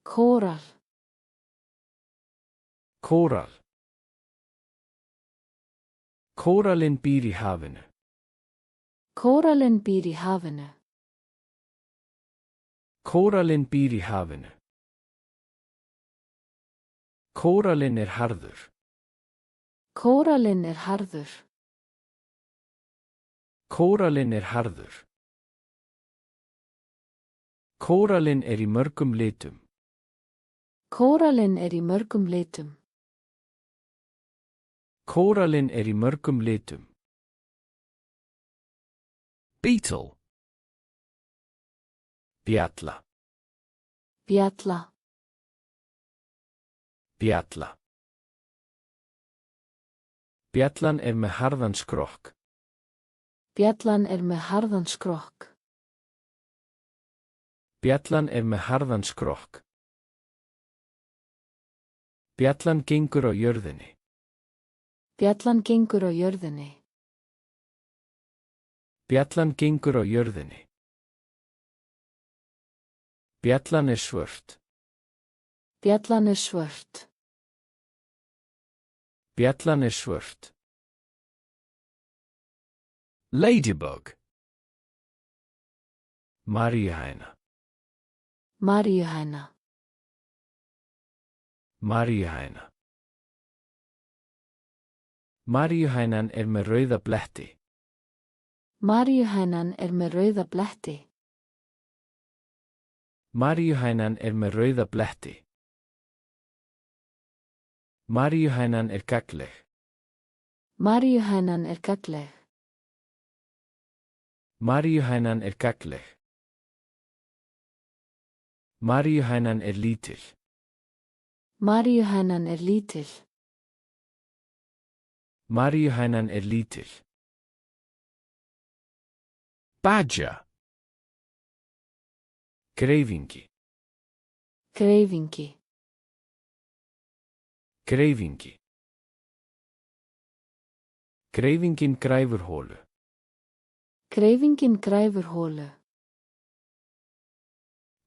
Kóral. Kóral. Kóralinn býr í hafinu. Kóralinn býr í hafinu. Kóralinn býr í hafinu. Kóralinn er harður. Kóralinn er harður. Kóralinn er harður. Kóralinn er í mörgum litum. Kóralinn er í mörgum litum. Kóralinn er í mörgum litum. Beetle. Bjalla. Bjalla. Bjalla. Bjallan er með harðan skrokk. Bjallan er með harðan skrokk. Bjallan er með harðan skrokk. Bjallan gengur á jörðinni. Bjallan gengur á jörðinni. Bjallan gengur á jörðinni. Bjallan er svört. Bjallan er svört. Bjallan er svört. Ladybug. Maríuhæna. Maríuhæna. Maríuhæna. Maríuhænan er með rauða bletti. Maríuhænan er með rauða bletti. Maríuhænan er með rauða bletti. Maríuhænan er gagnleg. Maríuhænan er gagnleg. Maríuhænan er gagnleg. Maríuhænan er lítil. Maríuhænan er lítil. Maríuhænan er lítil. Badger. Greifingi. Greifingi. Greifingi. Greifingin græfur holu. Greifingin græfur holu.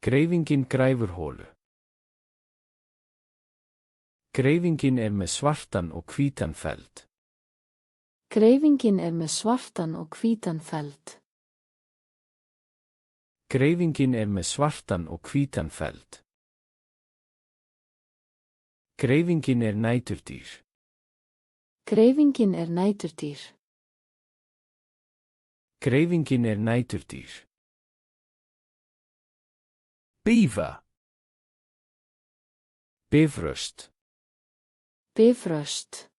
Greifingin græfur holu. Greifingin er með svartan og hvítan feld. Greifingin er með svartan og hvítan feld. Greifingin er með svartan og hvítan feld. Greifingin er næturdýr. Greifingin er næturdýr. Greifingin er næturdýr. Beaver. Bifröst. Bifröst.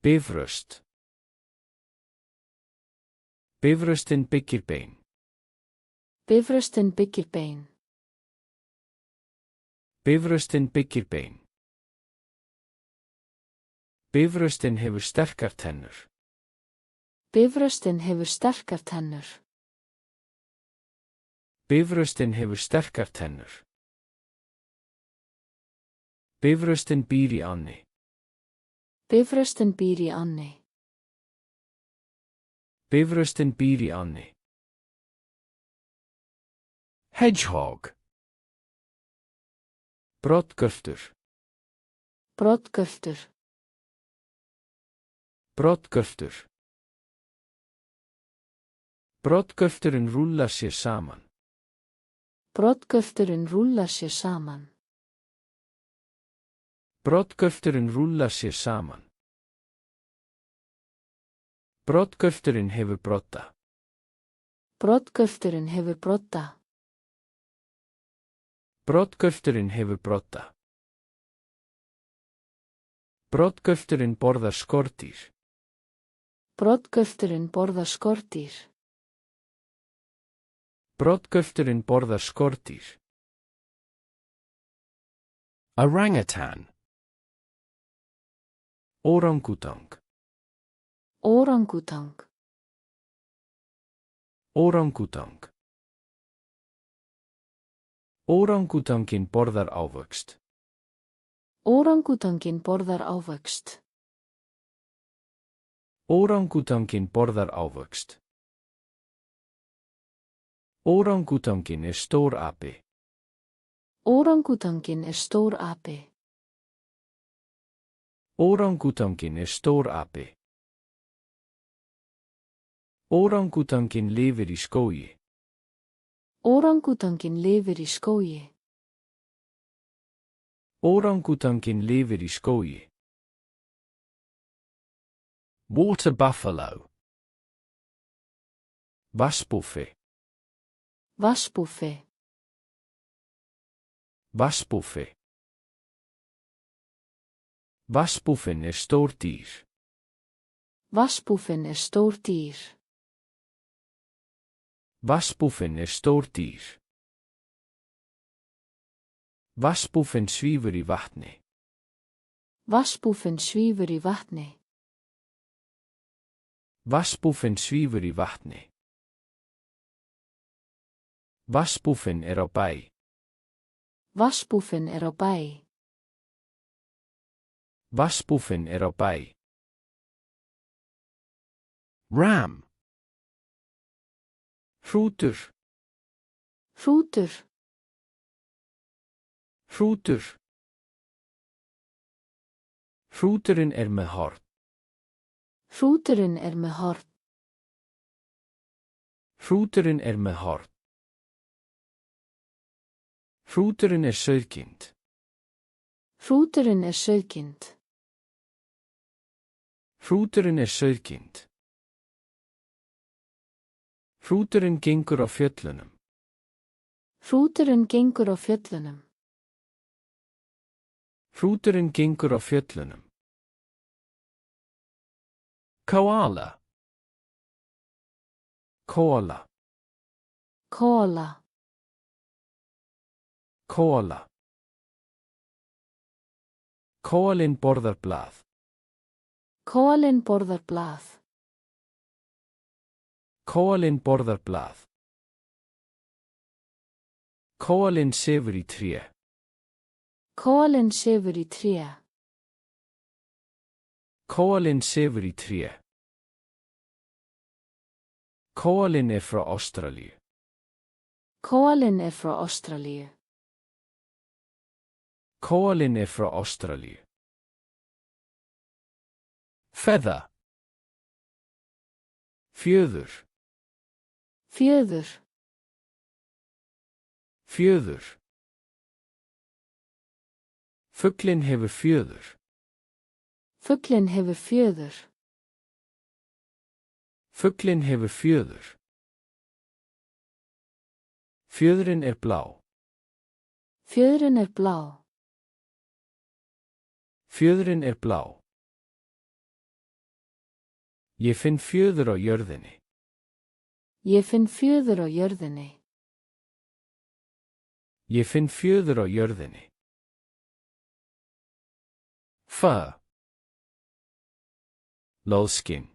Bifröst. Bifröstin byggir bein. Bifröstin byggir bein. Bifröstin byggir bein. Bifröstin hefur sterkar tennur. Bifröstin hefur sterkar tennur. Bifröstin hefur sterkar tennur. Bifröstin býr í ánni. Bifröstin býr í ánni. Bifröstin býr í ánni. Hedgehog. Broddgöltur. Broddgöltur. Broddgöltur. Broddgölturinn rúllar sér saman. Broddgölturinn rúllar sér saman. Broddgölturinn rúllar sér saman. Broddgölturinn hefur brodda. Broddgölturinn hefur brodda. Broddgölturinn hefur brodda. Broddgölturinn borðar skordýr. Broddgölturinn borðar skordýr. Broddgölturinn borðar skordýr. Orangutan. Orangutang. Orangutang. Orangutang. Orangutangin borðar ávöxt. Orangutangin borðar ávöxt. Órangútanginn borðar ávöxt. Órangútanginn er stór api. Órangútanginn er stór api. Órangútanginn er stór api. Órangútanginn lifir í skógi. Órangútanginn lifir í skógi. Órangútanginn lifir í skógi. Water buffalo. Vatnsbúffi. Vatnsbúffi. Vatnsbúffi. Vatnsbúffinn er stór dýr. Vatnsbúffinn er stór dýr. Vatnsbúffinn er stór dýr. Vatnsbúffinn svífur í vatni. Vatnsbúffinn svífur í vatni. Vatnsbúffinn svífur í vatni. Vatnsbúffinn er á bæ. Vatnsbúffinn er á bæ. Vatnsbúffinn er á bæ. Ram. Hrútur. Hrútur. Hrútur. Hrúturinn er með horn. Hrúturinn er með horn. Hrúturinn er með horn. Hrúturinn er sauðkind. Hrúturinn er sauðkind. Hrúturinn er sauðkind. Hrúturinn gengur á fjöllunum. Hrúturinn gengur á fjöllunum. Hrúturinn gengur á fjöllunum. Koala. Koala. Koala. Koala. Koalinn borðar blað. Koalinn borðar blað. Koalinn borðar blað. Koalinn sefur í tré. Koalinn sefur í tré. Koalinn sefur í tré. Koalinn er frá Ástralíu. Koalinn er frá Ástralíu. Koalinn er frá Ástralíu. Feather. Fjöður. Fjöður. Fjöður. Fuglinn hefur fjöður. Fuglinn hefur fjöður. Fuglinn hefur fjöður. Fjöðrin er blá. Fjöðrin er blá. Fjöðrin er blá. Ég finn fjöður á jörðinni. Ég finn fjöður á jörðinni. Ég finn fjöður á jörðinni. Fur. Loðskinn.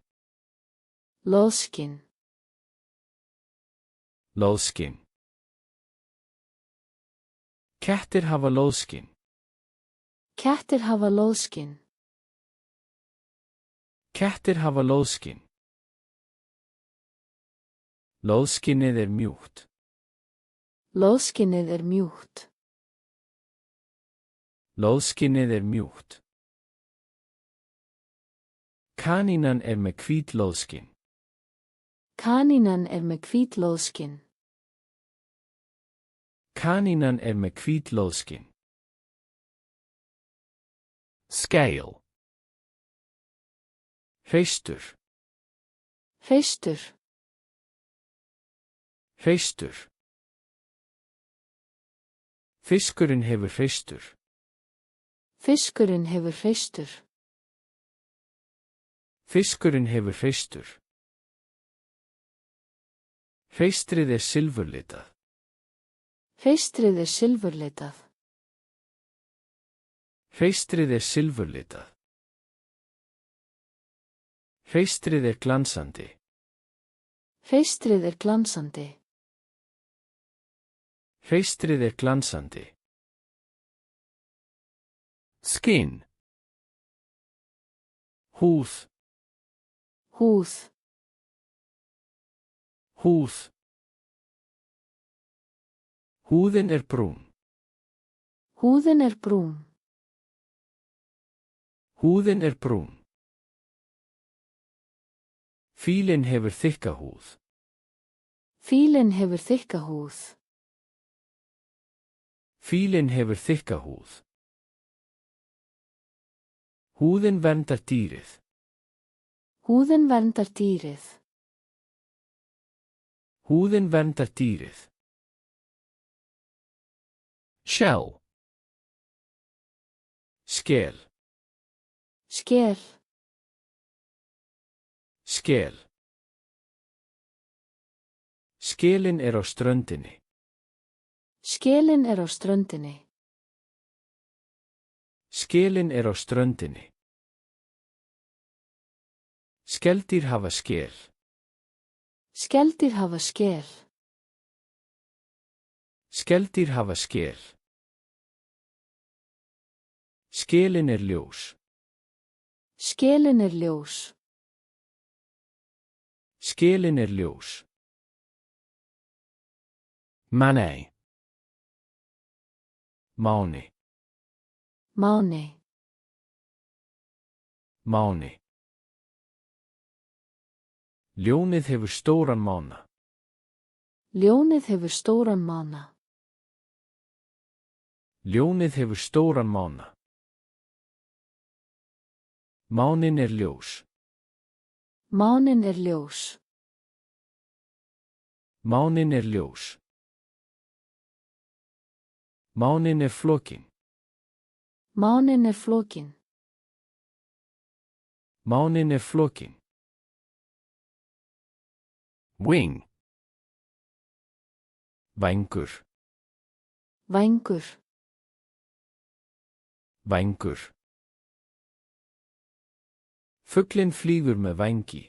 Loðskinn. Loðskinn. Kettir hafa loðskinn. Kettir hafa loðskinn. Kettir hafa loðskinn. Loðskinnið er mjúkt. Loðskinnið er mjúkt. Loðskinnið er mjúkt. Kanínan er með hvít loðskinn. Kanínan er með hvít loðskinn. Kanínan er með hvít loðskinn. Scale. Hreistur. Hreistur. Hreistur. Fiskurinn hefur hreistur. Fiskurinn hefur hreistur. Fiskurinn hefur hreistur. Hreistrið er silfurlitað. Hreistrið er silfurlitað. Hreistrið er silfurlitað. Hreistrið er glansandi. Hreistrið er glansandi. Hreistrið er glansandi. Skin. Húð. Húð. Húð. Húðin er brún. Húðin er brún. Húðin er brún. Fílinn hefur þykka húð. Fílinn hefur þykka húð. Fílinn hefur þykka húð. Húðin verndar dýrið. Húðin verndar dýrið. Húðin verndar dýrið. Shell. Skel. Skel. Skel. Skelin er á ströndinni. Skelin er á ströndinni. Skelin er á ströndinni. Skeldýr hafa skel. Skeldýr hafa skel. Skeldýr hafa skel. Skelin er ljós. Skelin er ljós. Skelin er ljós. Máni. Máni. Máni. Máni. Ljónið hefur stóran mána. Ljónið hefur stóran mána. Ljónið hefur stóran mána. Mánin er ljós. Mánin er ljós. Mánin er ljós. Mánin er flókin. Mánin er flókin. Mánin er flókin. Wing. Vængur. Vængur. Vængur. Fuglinn flýgur með vængi.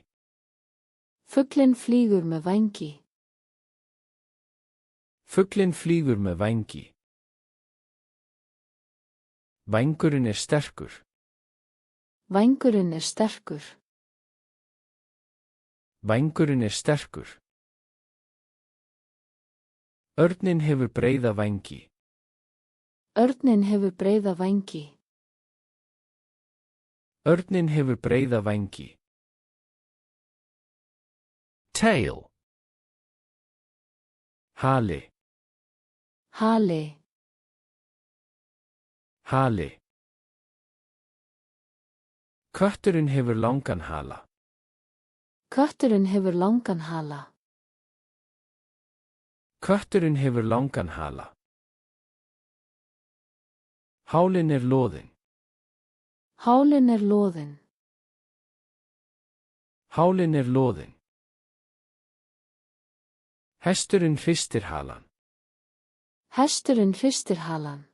Fuglinn flýgur með vængi. Fuglinn flýgur með vængi. Vængurinn er sterkur. Vængurinn er sterkur. Vængurinn er sterkur. Örninn hefur breiða vængi. Örninn hefur breiða vængi. Örninn hefur breiða vængi. Tail. Hali. Hali. Hali. Kötturinn hefur langan hala. Kötturinn hefur langan hala. Kötturinn hefur langan hala. Hálinn er loðinn. Hálinn er loðinn. Hálinn er loðinn. Hesturinn hristir halan. Hesturinn hristir halan.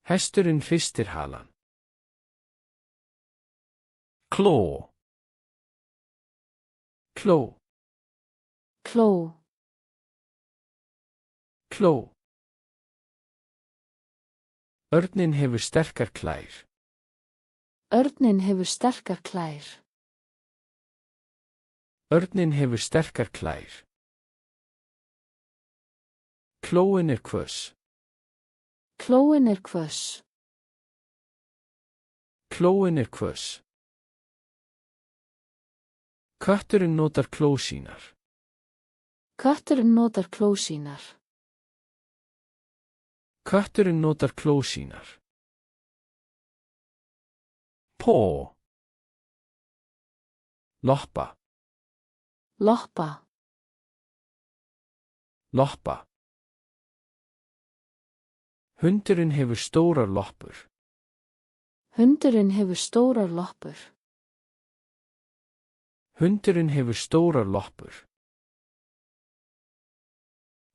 Hesturinn hristir halan. Claw. Kló. Kló. Kló. Örninn hefur sterkar klær. Örninn hefur sterkar klær. Örninn hefur sterkar klær. Klóin er hvöss. Klóin er hvöss. Klóin er hvöss. Kötturinn notar kló sínar. Kötturinn notar kló sínar. Kötturinn notar kló sínar. Paw. Loppa. Loppa. Loppa. Hundurinn hefur stórar loppur. Hundurinn hefur stórar loppur. Hundurinn hefur stórar loppur.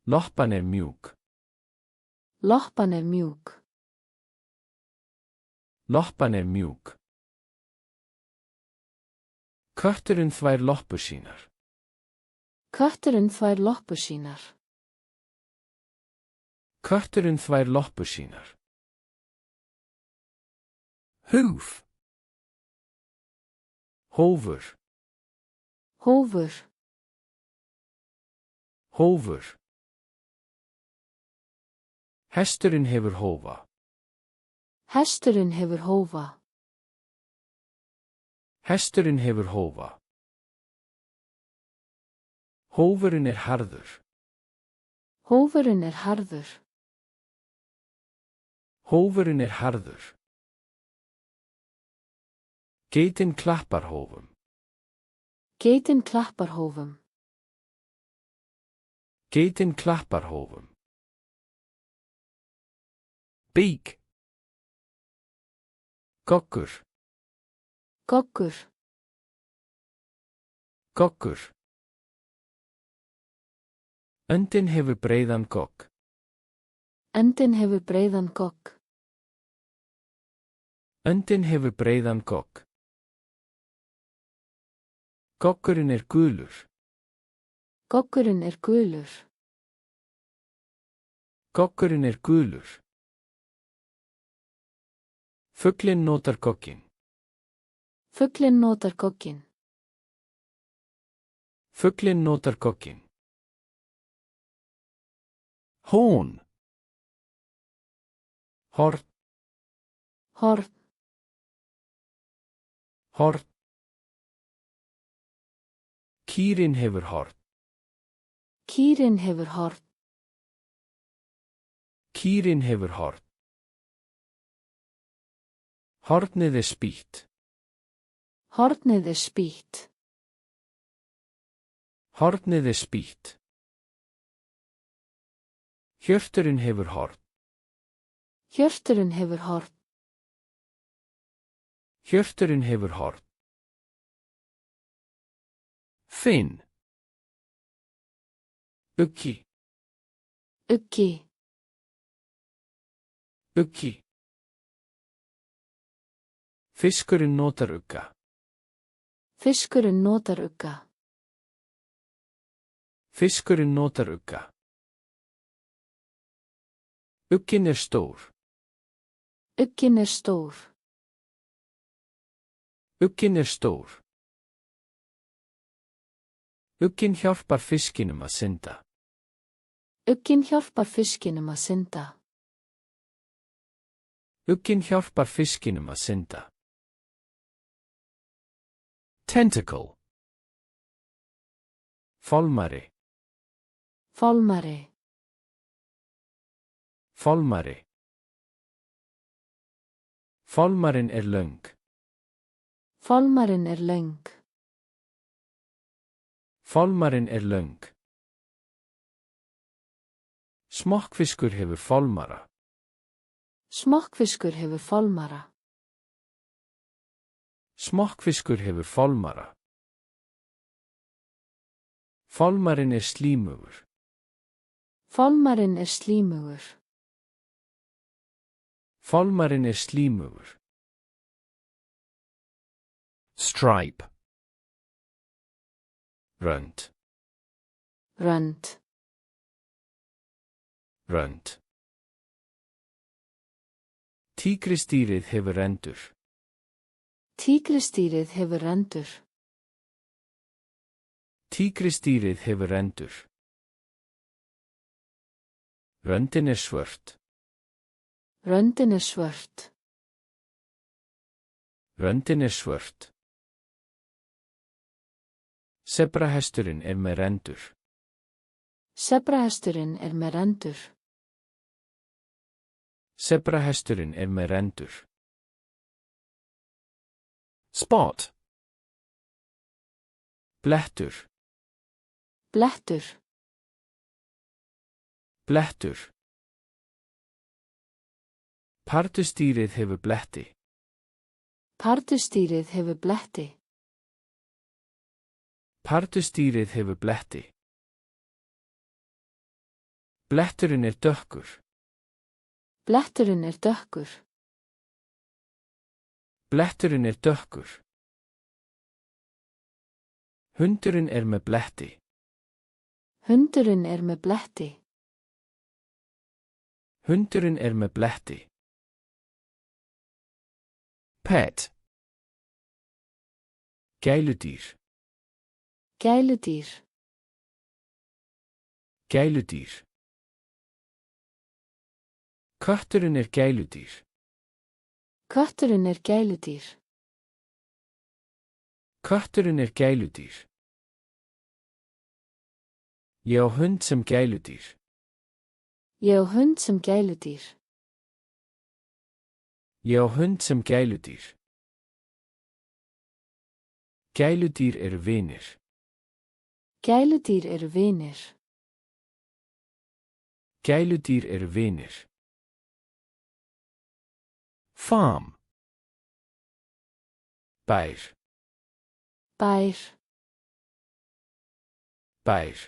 Loppan er mjúk. Loppan er mjúk. Loppan er mjúk. Kötturinn þvær loppur sínar. Kötturinn þvær loppur sínar. Kötturinn þvær loppur sínar. Hoof. Hófur. Hófur. Hófur. Hesturinn hefur hófa. Hesturinn hefur hófa. Hesturinn hefur hófa. Hófurinn er harður. Hófurinn er harður. Hófurinn er harður. Geitin klappar hófum. Geitin klappar hófum. Geitin klappar hófum. Beak. Goggur. Goggur. Goggur. Öndin hefur breiðan gogg. Öndin hefur breiðan gogg. Öndin hefur breiðan gogg. Goggurinn er gulur. Goggurinn er gulur. Goggurinn er gulur. Fuglinn notar gogginn. Fuglinn notar gogginn. Fuglinn notar gogginn. Horn. Horn. Horn. Horn. Kýrin hefur horn. Kýrin hefur horn. Kýrin hefur horn. Hornið er spýtt. Hornið er spýtt. Hornið er spýtt. Hjörturinn hefur horn. Hjörturinn hefur horn. Hjörturinn hefur horn. Fin. Uggi. Uggi. Uggi. Fiskurinn notar ugga. Fiskurinn notar ugga. Fiskurinn notar ugga. Ugginn er stór. Ugginn er stór. Ugginn er stór. Ugginn hjálpar fiskinum að synda. Ugginn hjálpar fiskinum að synda. Ugginn hjálpar fiskinum að synda. Tentacle. Fálmari. Fálmari. Fálmari. Fálmarinn er löng. Fálmarinn er löng. Fálmarinn er löng. Smokkfiskur hefur fálmara. Smokkfiskur hefur fálmara. Smokkfiskur hefur fálmara. Fálmarinn er slímugur. Fálmarinn er slímugur. Fálmarinn er slímugur. Stripe. Rönd. Rönd. Rönd. Tígristýrið hefur rendur. Tígristýrið hefur rendur. Tígristýrið hefur rendur. Röndin er svört. Röndin er svört. Röndin er svört. Sebrahesturinn er með rendur. Sebrahesturinn er með rendur. Sebrahesturinn er með rendur. Spot. Blettur. Blettur. Blettur. Pardustýrið hefur bletti. Pardustýrið hefur bletti. Pardustýrið hefur bletti. Bletturinn er dökkur. Bletturinn er dökkur. Bletturinn er dökkur. Hundurinn er með bletti. Hundurinn er með bletti. Hundurinn er með bletti. Pet. Gæludýr. Gæludýr. Gæludýr. Kötturinn gæludýr. Kötturinn gæludýr. Kötturinn gæludýr. Ég á hund sem gæludýr. Ég á hund sem gæludýr. Ég á hund sem gæludýr. Gæludýr vinir. Gæludýr vinir. Gæludýr vinir. Farm. Bær. Bær. Bær.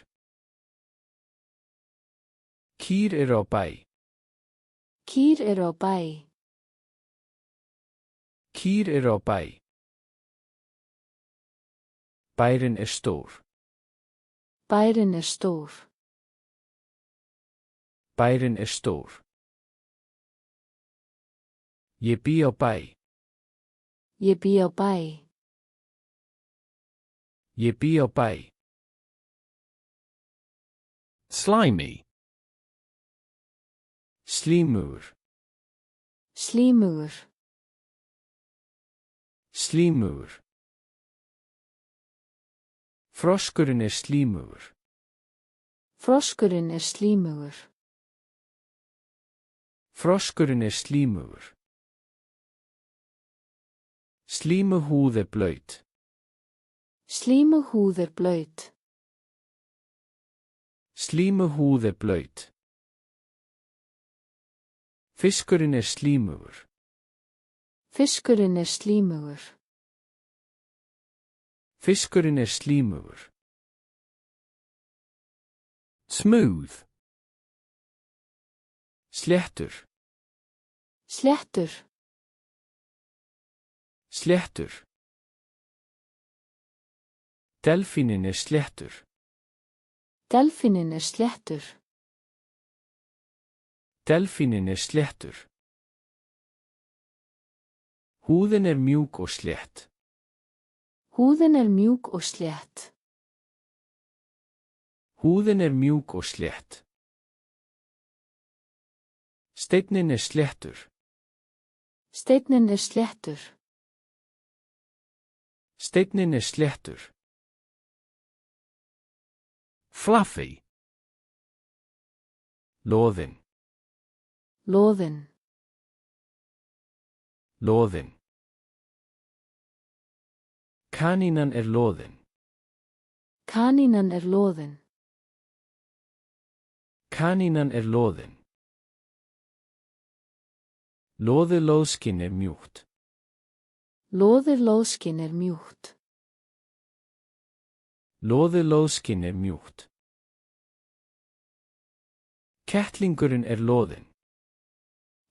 Kýr á bæ. Kýr á bæ. Kýr á bæ. Bærinn stór. Bærinn stór. Bærinn stór. Ég bý á bæ. Ég bý á bæ. Ég bý á bæ. Slimy. Slímugur. Slímugur. Slímugur. Froskurinn slímugur. Froskurinn slímugur. Froskurinn slímugur. Slímuhúð blaut. Slímuhúð blaut. Slímuhúð blaut. Fiskurinn slímugur. Fiskurinn slímugur. Fiskurinn slímugur. Smooth. Sléttur. Sléttur. Sléttur. Delfíninn sléttur. Delfíninn sléttur. Delfíninn sléttur. Húðin mjúk og slétt. Húðin mjúk og slétt. Húðin mjúk og slétt. Steinninn sléttur. Steinninn sléttur. Steinninn sléttur. Fluffy. Loðinn. Loðinn. Loðinn. Kanínan loðinn. Kanínan loðinn. Kanínan loðinn. Loðið lóðskinn mjúkt. Loðið lóðskinn mjúkt. Loðið lóðskinn mjúkt. Kettlingurinn loðinn.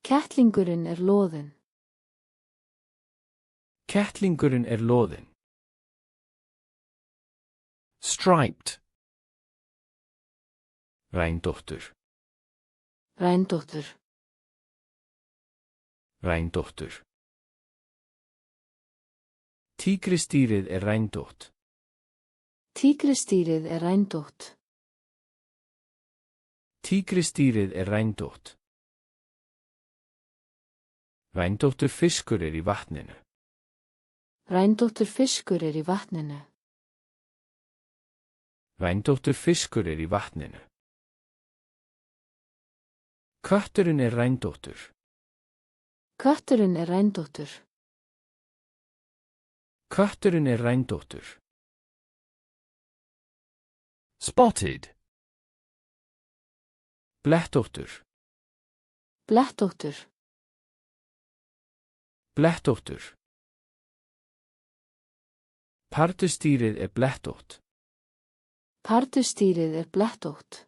Kettlingurinn loðinn. Kettlingurinn loðinn. Striped. Rændóttur. Rændóttur. Rændóttur. Tígristýrið rændótt. Tígristýrið rændótt. Tígristýrið rændótt. Rændóttur fiskur í vatninu. Rændóttur fiskur í vatninu. Rændóttur fiskur í vatninu. Kötturinn rændóttur. Kötturinn rændóttur. Kötturinn rændóttur. Spotted. Blettóttur. Blettóttur. Blettóttur. Pardustýrið blettótt. Pardustýrið blettótt.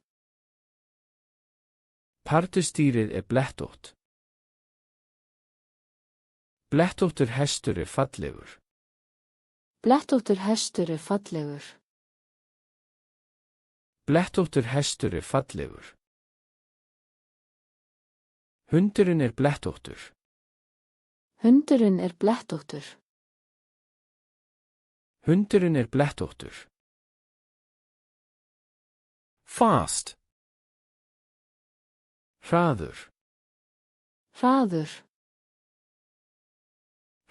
Pardustýrið blettótt. Blettóttur hestur fallegur. Blettóttur hestur fallegur. Blettóttur hestur fallegur. Hundurinn blettóttur. Hundurinn blettóttur. Hundurinn er blettóttur. Fast. Hraður. Hraður.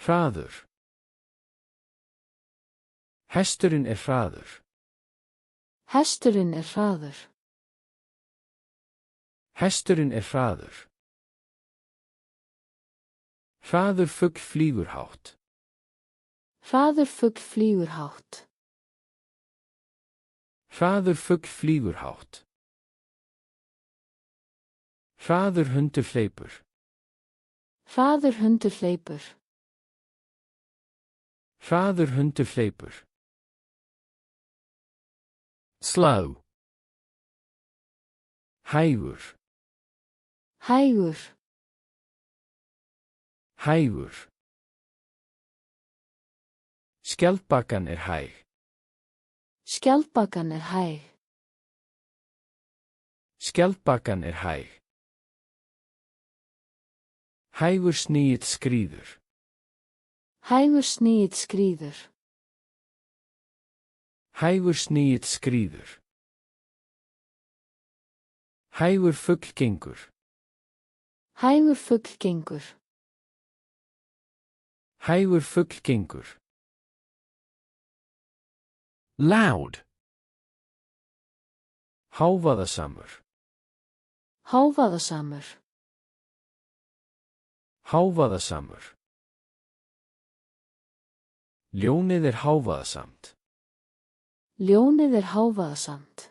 Hraður. Hesturinn er hraður. Hesturinn er hraður. Hesturinn er hraður. Hraður fugl flýgur hátt. Hraður fugl flýgur hátt. Hraður fugl flýgur hátt. Hraður hundur hleypur. Hraður hundur hleypur. Hraður hundur hleypur. Slow. Hægur. Hægur. Hægur. Skjaldbakan er hæg. Skjaldbakan er hæg. Skjaldbakan er hæg. Hægur snigill skríður. Hægur snigill skríður. Hægur snigill skríður. Hægur fugl gengur. Hægur fugl gengur. Hægur fugl gengur. Loud. Hávaðasamur. Hávaðasamur. Hávaðasamur. Ljónið er hávaðasamt. Ljónið er hávaðasamt.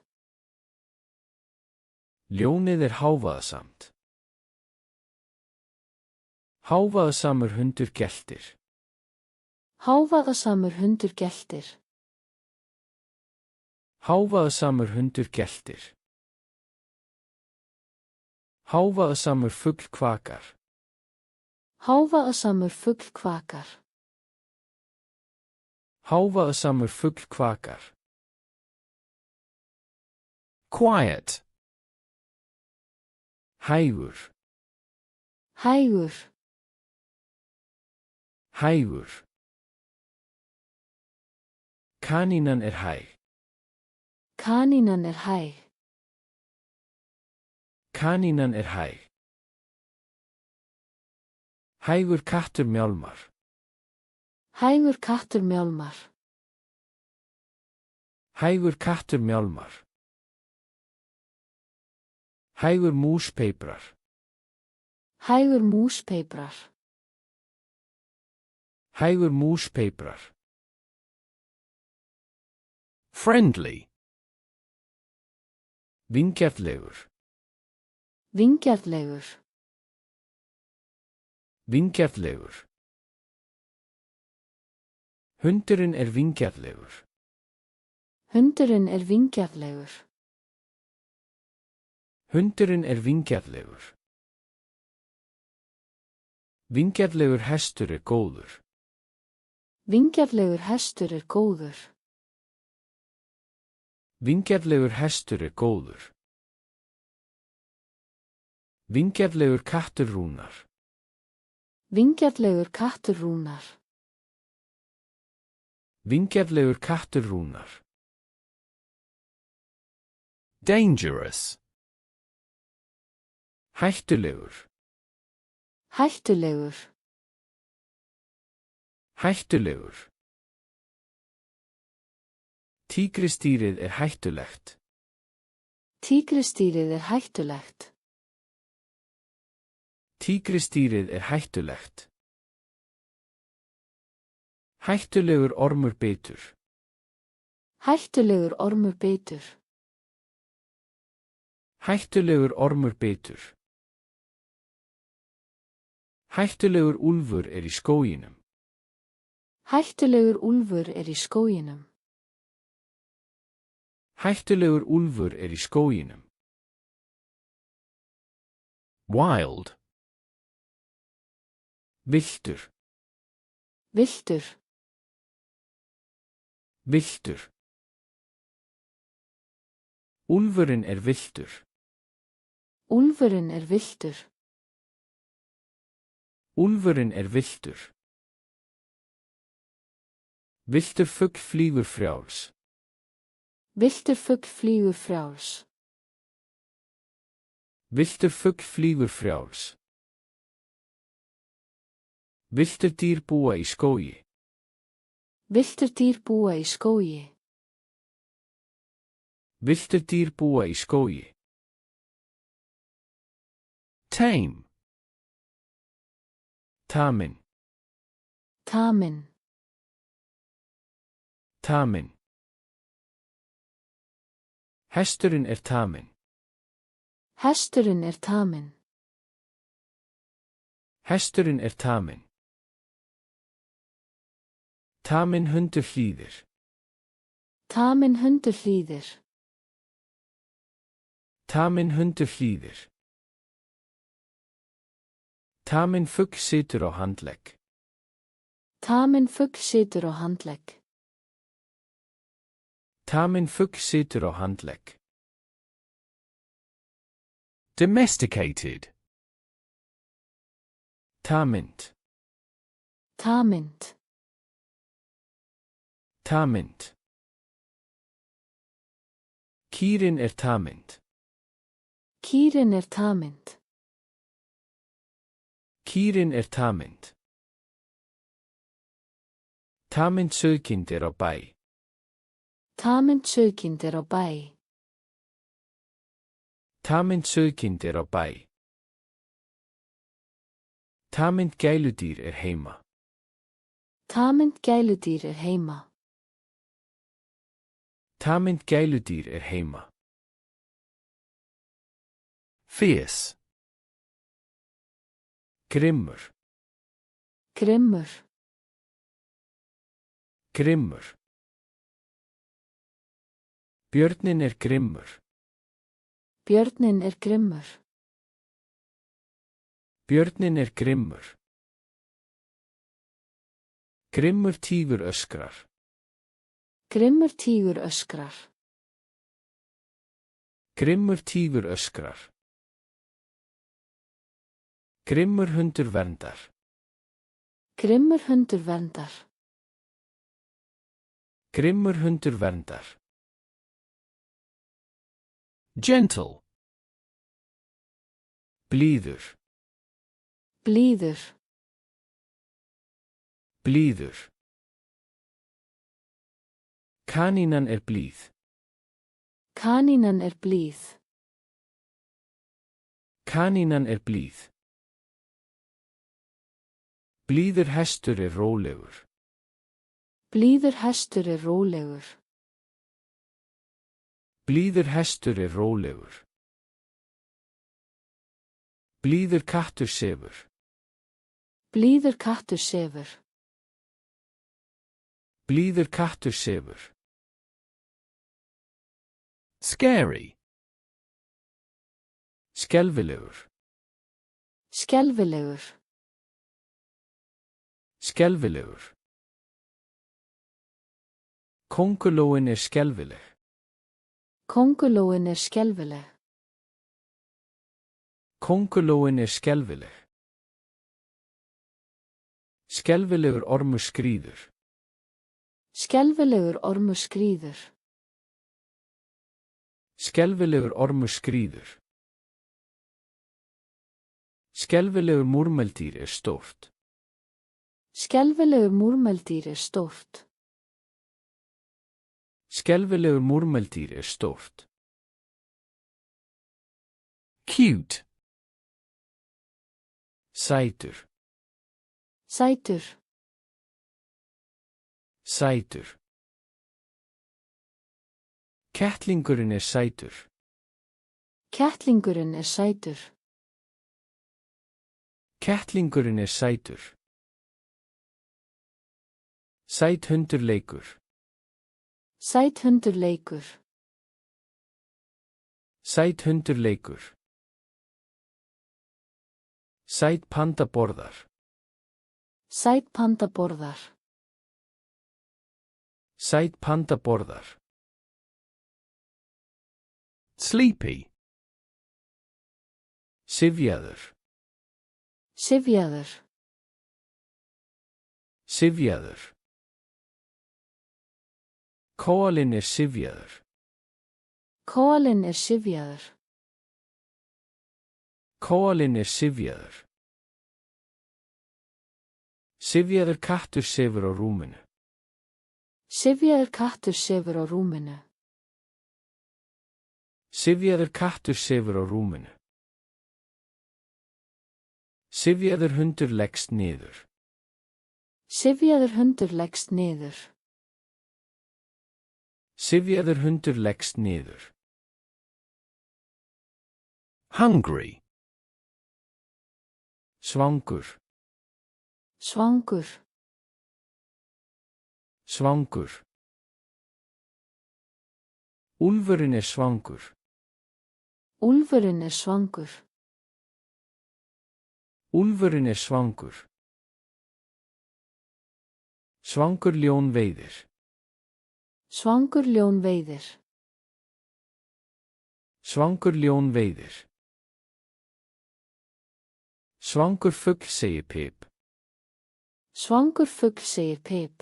Ljónið er hávaðasamt. Hávaðasamur hundur geltir. Hávaðasamur hundur geltir. Hávaðasamur hundur geltir. Hávaðasamur fugl kvakar. Hávaðasamur fugl kvakar. Hávaðasamur fugl kvakar. Quiet. Hægur. Hægur. Hægur. Kanínan er hæg. Kanínan er hæg. Kanínan er hæg. Hægur kattur mjálmar. Hægur kattur mjálmar. Hægur kattur mjálmar. Hægur mús peiprar. Hægur mús peiprar. Hægur mús peiprar. Friendly. Vingjarnlegur. Vingjarnlegur. Vingjarnlegur. Hundurinn er vingjarnlegur. Hundurinn er vingjarnlegur. Hundurinn er vingjarnlegur. Vingjarnlegur hestur er góður. Vingjarnlegur hestur er góður. Vingjarnlegur hestur er góður. Vingjarnlegur kattur rúnar. Vingjarnlegur kattur rúnar. Vingjarnlegur kattur rúnar. Dangerous. Hættulegur. Hættulegur. Hættulegur. Tígristýrið er hættulegt. Tígristýrið er hættulegt. Tígristýrið er hættulegt. Hættulegur ormur bitur. Hættulegur ormur bitur. Hættulegur ormur bitur. Hættulegur úlfur er í skóginum. Hættulegur úlfur er í skóginum. Hættulegur úlfur er í skóginum. Wild. Villtur. Villtur. Villtur. Úlfurinn er villtur. Úlfurinn er villtur. Úlfurinn er villtur. Villtur fugl flýgur frjáls. Villtur fugl flýgur frjáls. Villtur fugl flýgur frjáls. Villtur dýr búa í skógi. Villtur dýr búa í skógi. Villtur dýr búa í skógi. Tame. Tamin. Tamin. Tamin. Hesturinn tamin. Hesturinn tamin. Hesturinn tamin. Tamin hundur hlýðir. Tamin hundur hlýðir. Tamin hundur hlýðir. Tamin fugl situr á handlegg. Tamin fugl situr á handlegg. Tamin fugl situr á handlegg. Domesticated. Tamind. Tamind. Tamind. Kýrin tamind. Kýrin tamind. Kýrin tamind. Tamind sauðkind á bæ. Tamind sauðkind á bæ. Tamind sauðkind á bæ. Tamind gæludýr heima. Tamind gæludýr heima. Tamind gæludýr heima. Fierce. Grimmur. Grimmur. Grimmur. Björninn grimmur. Björninn grimmur. Björninn grimmur. Grimmur tígur öskrar. Grimmur tígur öskrar. Grimmur tígur öskrar. Grimmur hundur verndar. Grimmur hundur verndar. Grimmur hundur verndar. Gentle. Blíður. Blíður. Blíður. Kanínan blíð. Kanínan blíð. Kanínan blíð. Blíður hestur rólegur. Blíður hestur rólegur. Blíður hestur rólegur. Blíður kattur sefur. Blíður kattur sefur. Blíður kattur sefur. Scary. Skelfilegur. Skelfilegur. Skelfilegur. Kóngulóin skelfileg. Kóngulóin skelfileg. Kóngulóin skelfileg. Skelfilegur ormur skríður. Skelfilegur ormur skríður. Skelfilegur ormur skríður. Skelfilegur múrmeldýr stórt. Skelfilegur múrmeldýr stórt. Skelfilegur múrmeldýr stórt. Cute. Sætur. Sætur. Sætur. Kettlingurinn sætur. Kettlingurinn sætur. Kettlingurinn sætur. Sæt hundur leikur. Sæt hundur leikur. Sæt hundur leikur. Sæt panda borðar. Sæt panda borðar. Sæt panda borðar. Sleepy. Syfjaður. Syfjaður. Syfjaður. Kólinn er syfjaður. Kólinn er syfjaður. Kólinn er syfjaður. Syfjaður kattur sefur á rúminu. Syfjaður kattur sefur á rúminu. Syfjaður kattur sefur á rúminu. Syfjaður hundur leggst niður. Syfjaður hundur leggst niður. Syfjaður hundur leggst niður. Hungry. Svangur. Svangur. Svangur. Úlfurinn er svangur. Úlfurinn er svangur. Úlfurinn er svangur. Svangur ljón veiðir. Svangur ljón veiðir. Svangur ljón veiðir. Svangur fugl segir pip. Svangur fugl segir pip.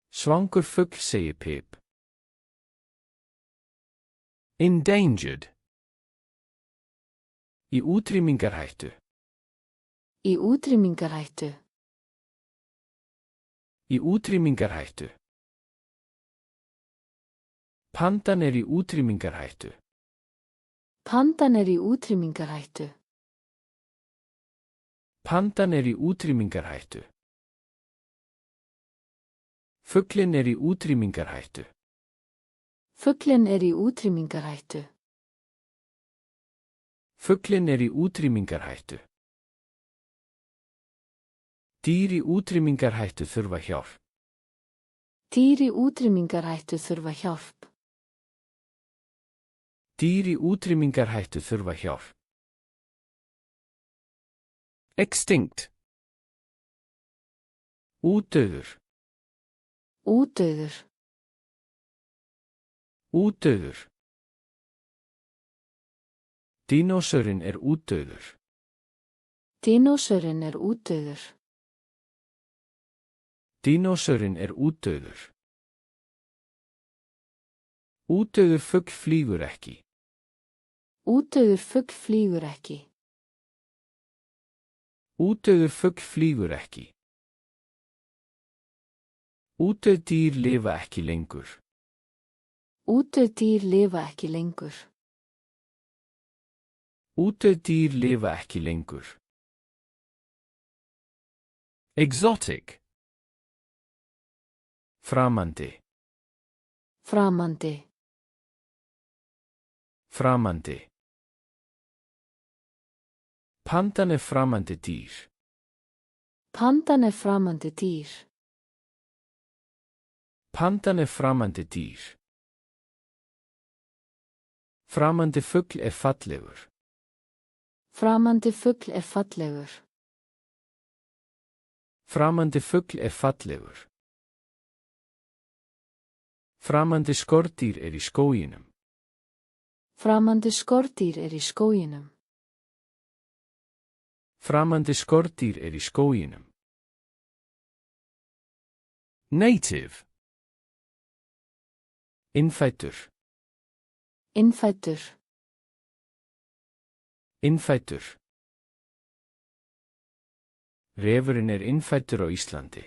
Svangur fugl segir pip. Endangered. Í útrýmingarhættu. Í útrýmingarhættu. Í útrýmingarhættu. Pandan er í útrýmingarhættu. Pandan er í útrýmingarhættu. Pandan er í útrýmingarhættu. Fuglinn er í útrýmingarhættu. Fuglinn er í útrýmingarhættu. Fuglinn er í útrýmingarhættu. Dýr í útrýmingarhættu þurfa hjálp. Dýr í útrýmingarhættu þurfa hjálp. Dýr í útrýmingarhættu þurfa hjálp. Extinct. Útdauður. Útdauður. Útdauður. Dínósaurinn er útdauður. Dínósaurinn er útdauður. Dínósaurinn er útdauður. Útdauður fugl flýgur ekki. Útdauður fugl flýgur ekki. Útdauður fugl flýgur ekki. Útdauð dýr lifa ekki lengur. Útdauð dýr lifa ekki lengur. Útdauð dýr lifa ekki lengur. Exotic. Framandi. Framandi. Framandi. Pandan er framandi dýr. Pandan er framandi dýr. Pandan er framandi dýr. Framandi fugl er fallegur. Framandi fugl er fallegur. Framandi fugl er fallegur. Framandi skordýr er í skóginum. Framandi skordýr er í skóginum. Framandi skordýr er í skóginum. Native. Innfæddur. Innfæddur. Innfæddur. Refurinn er innfæddur á Íslandi.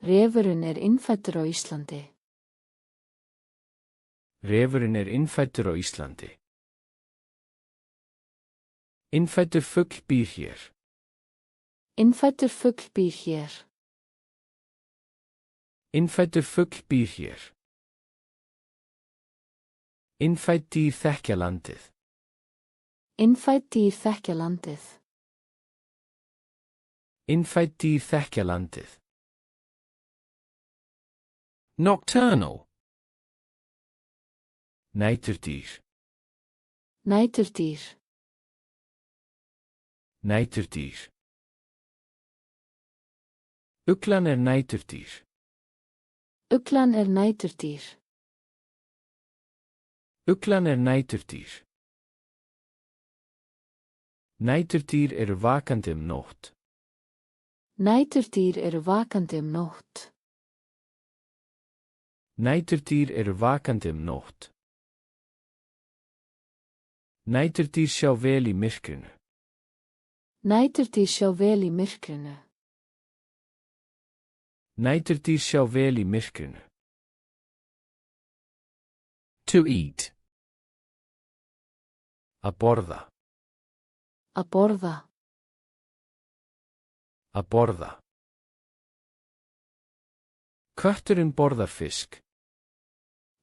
Refurinn er innfæddur á Íslandi. Refurinn er innfæddur á Íslandi. Innfæddur fugl býr hér. Innfæddur fugl býr hér. Innfæddur fugl býr hér. Innfædd dýr þekkja landið. Innfædd dýr þekkja landið. Innfædd dýr þekkja landið. Nocturnal. Næturdýr. Næturdýr. Næturdýr. Uglan er næturdýr. Uglan er næturdýr. Uglan er næturdýr. Næturdýr eru vakandi nótt. Næturdýr eru vakandi nótt. Næturdýr eru vakandi nótt. Næturdýr sjá vel í myrkrinu. Næturdýr sjá vel í myrkrinu. Næturdýr sjá vel í myrkrinu. To eat. Að borða. Að borða. Að borða. Kötturinn borðar fisk.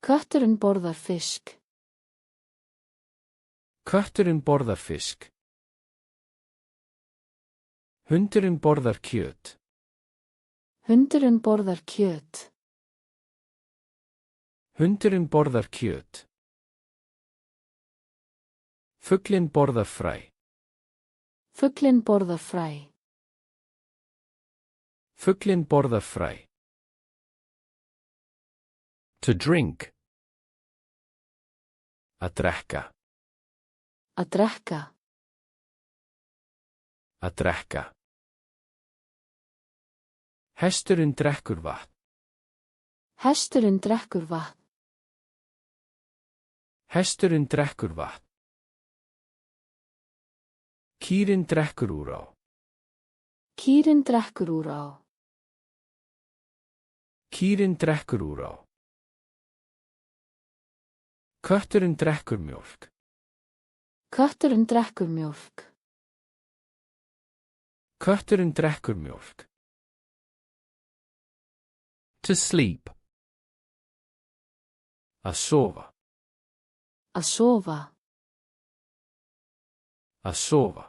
Kötturinn borðar fisk. Kötturinn borðar fisk. Hundurinn borðar kjöt. Hundurinn borðar kjöt. Hundurinn borðar kjöt. Fuglinn borðar fræ. Fuglinn borðar fræ. Fuglinn borðar fræ. To drink. Að drekka. Að drekka. Að drekka. Hesturinn drekkur vatn. Hesturinn drekkur vatn. Hesturinn drekkur vatn. Kýrin drekkur úr á. Kýrin drekkur úr á. Kýrin drekkur úr á. Kötturinn drekkur mjólk. Kötturinn drekkur mjólk. Kötturinn drekkur mjólk. To sleep. Að sofa. Að sofa. Að sofa.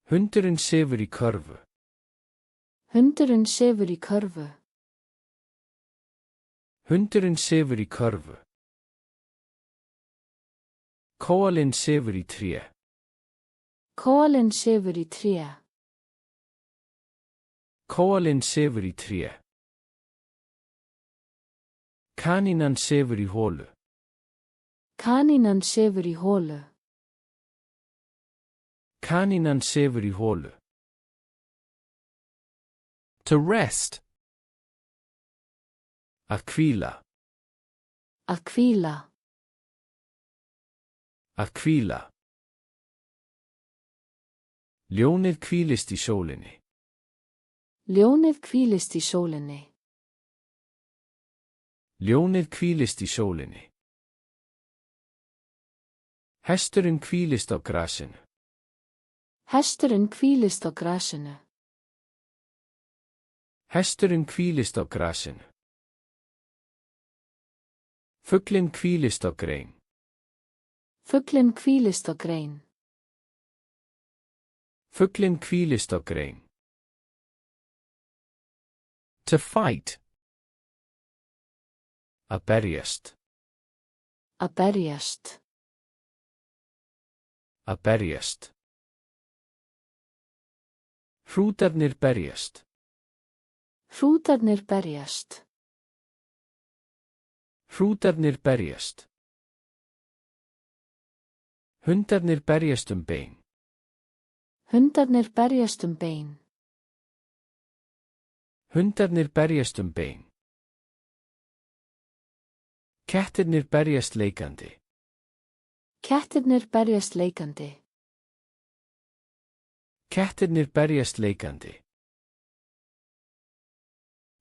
Hundurinn sefur í körfu. Hundurinn sefur í körfu. Hundurinn sefur í körfu. Kóalinn sefur í tré. Kóalinn sefur í tré. Kóalinn sefur í tré. Kanínan sefur í hólu. Kanínan sefur í hólu. Kanínan sefur í hólu. To rest. Að hvíla. Að hvíla. Að hvíla. Ljónið hvílist í sólinni. Ljónið hvílist í sólinni. Ljónið hvílist í sólinni. Hesturinn hvílist á grasinu. Hesturinn hvílist á grasinu. Hesturinn hvílist á grasinu. Fuglinn hvílist á grein. Fuglinn hvílist á grein. Fuglinn hvílist á grein. To fight. Að berjast. Að berjast. Að berjast. Hrútarnir berjast. Hrútarnir berjast. Hrútarnir berjast. Hundarnir berjast bein. Hundarnir berjast bein. Hundarnir berjast bein. Kettirnir berjast leikandi. Kettirnir berjast leikandi. Kettirnir berjast leikandi.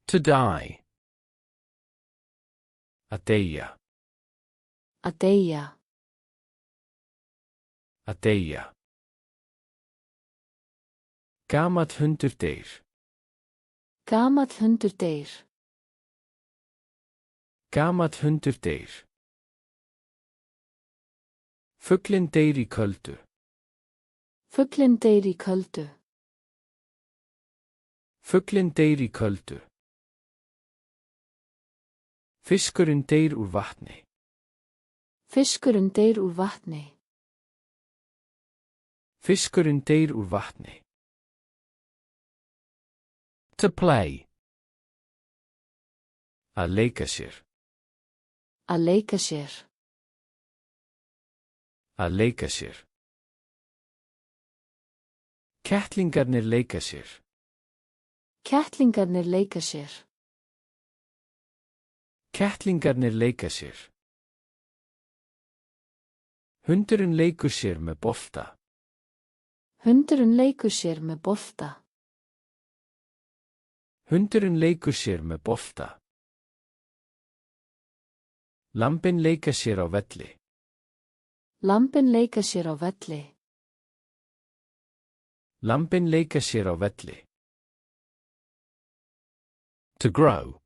To die. Að deyja. Að deyja. Að deyja. Gamall hundur deyr. Gamall hundur deyr. Gamall hundur deyr. Fuglinn deyr í köldu. Fuglinn deyr í köldu. Fuglinn deyr í köldu. Fiskurinn deyr úr vatni. Fiskurinn deyr úr vatni. Fiskurinn deyr úr vatni. To play. Að leika sér. Að leika sér. Að leika sér. Kettlingarnir leika sér. Kettlingarnir leika sér. Kettlingarnir leika sér. Hundurinn leikur sér með bolta. Hundurinn leikur sér með bolta. Hundurinn leikur sér með bolta. Lambin leika sér á velli. Lambin leika sér á velli. Lambin leika sér á velli. To grow.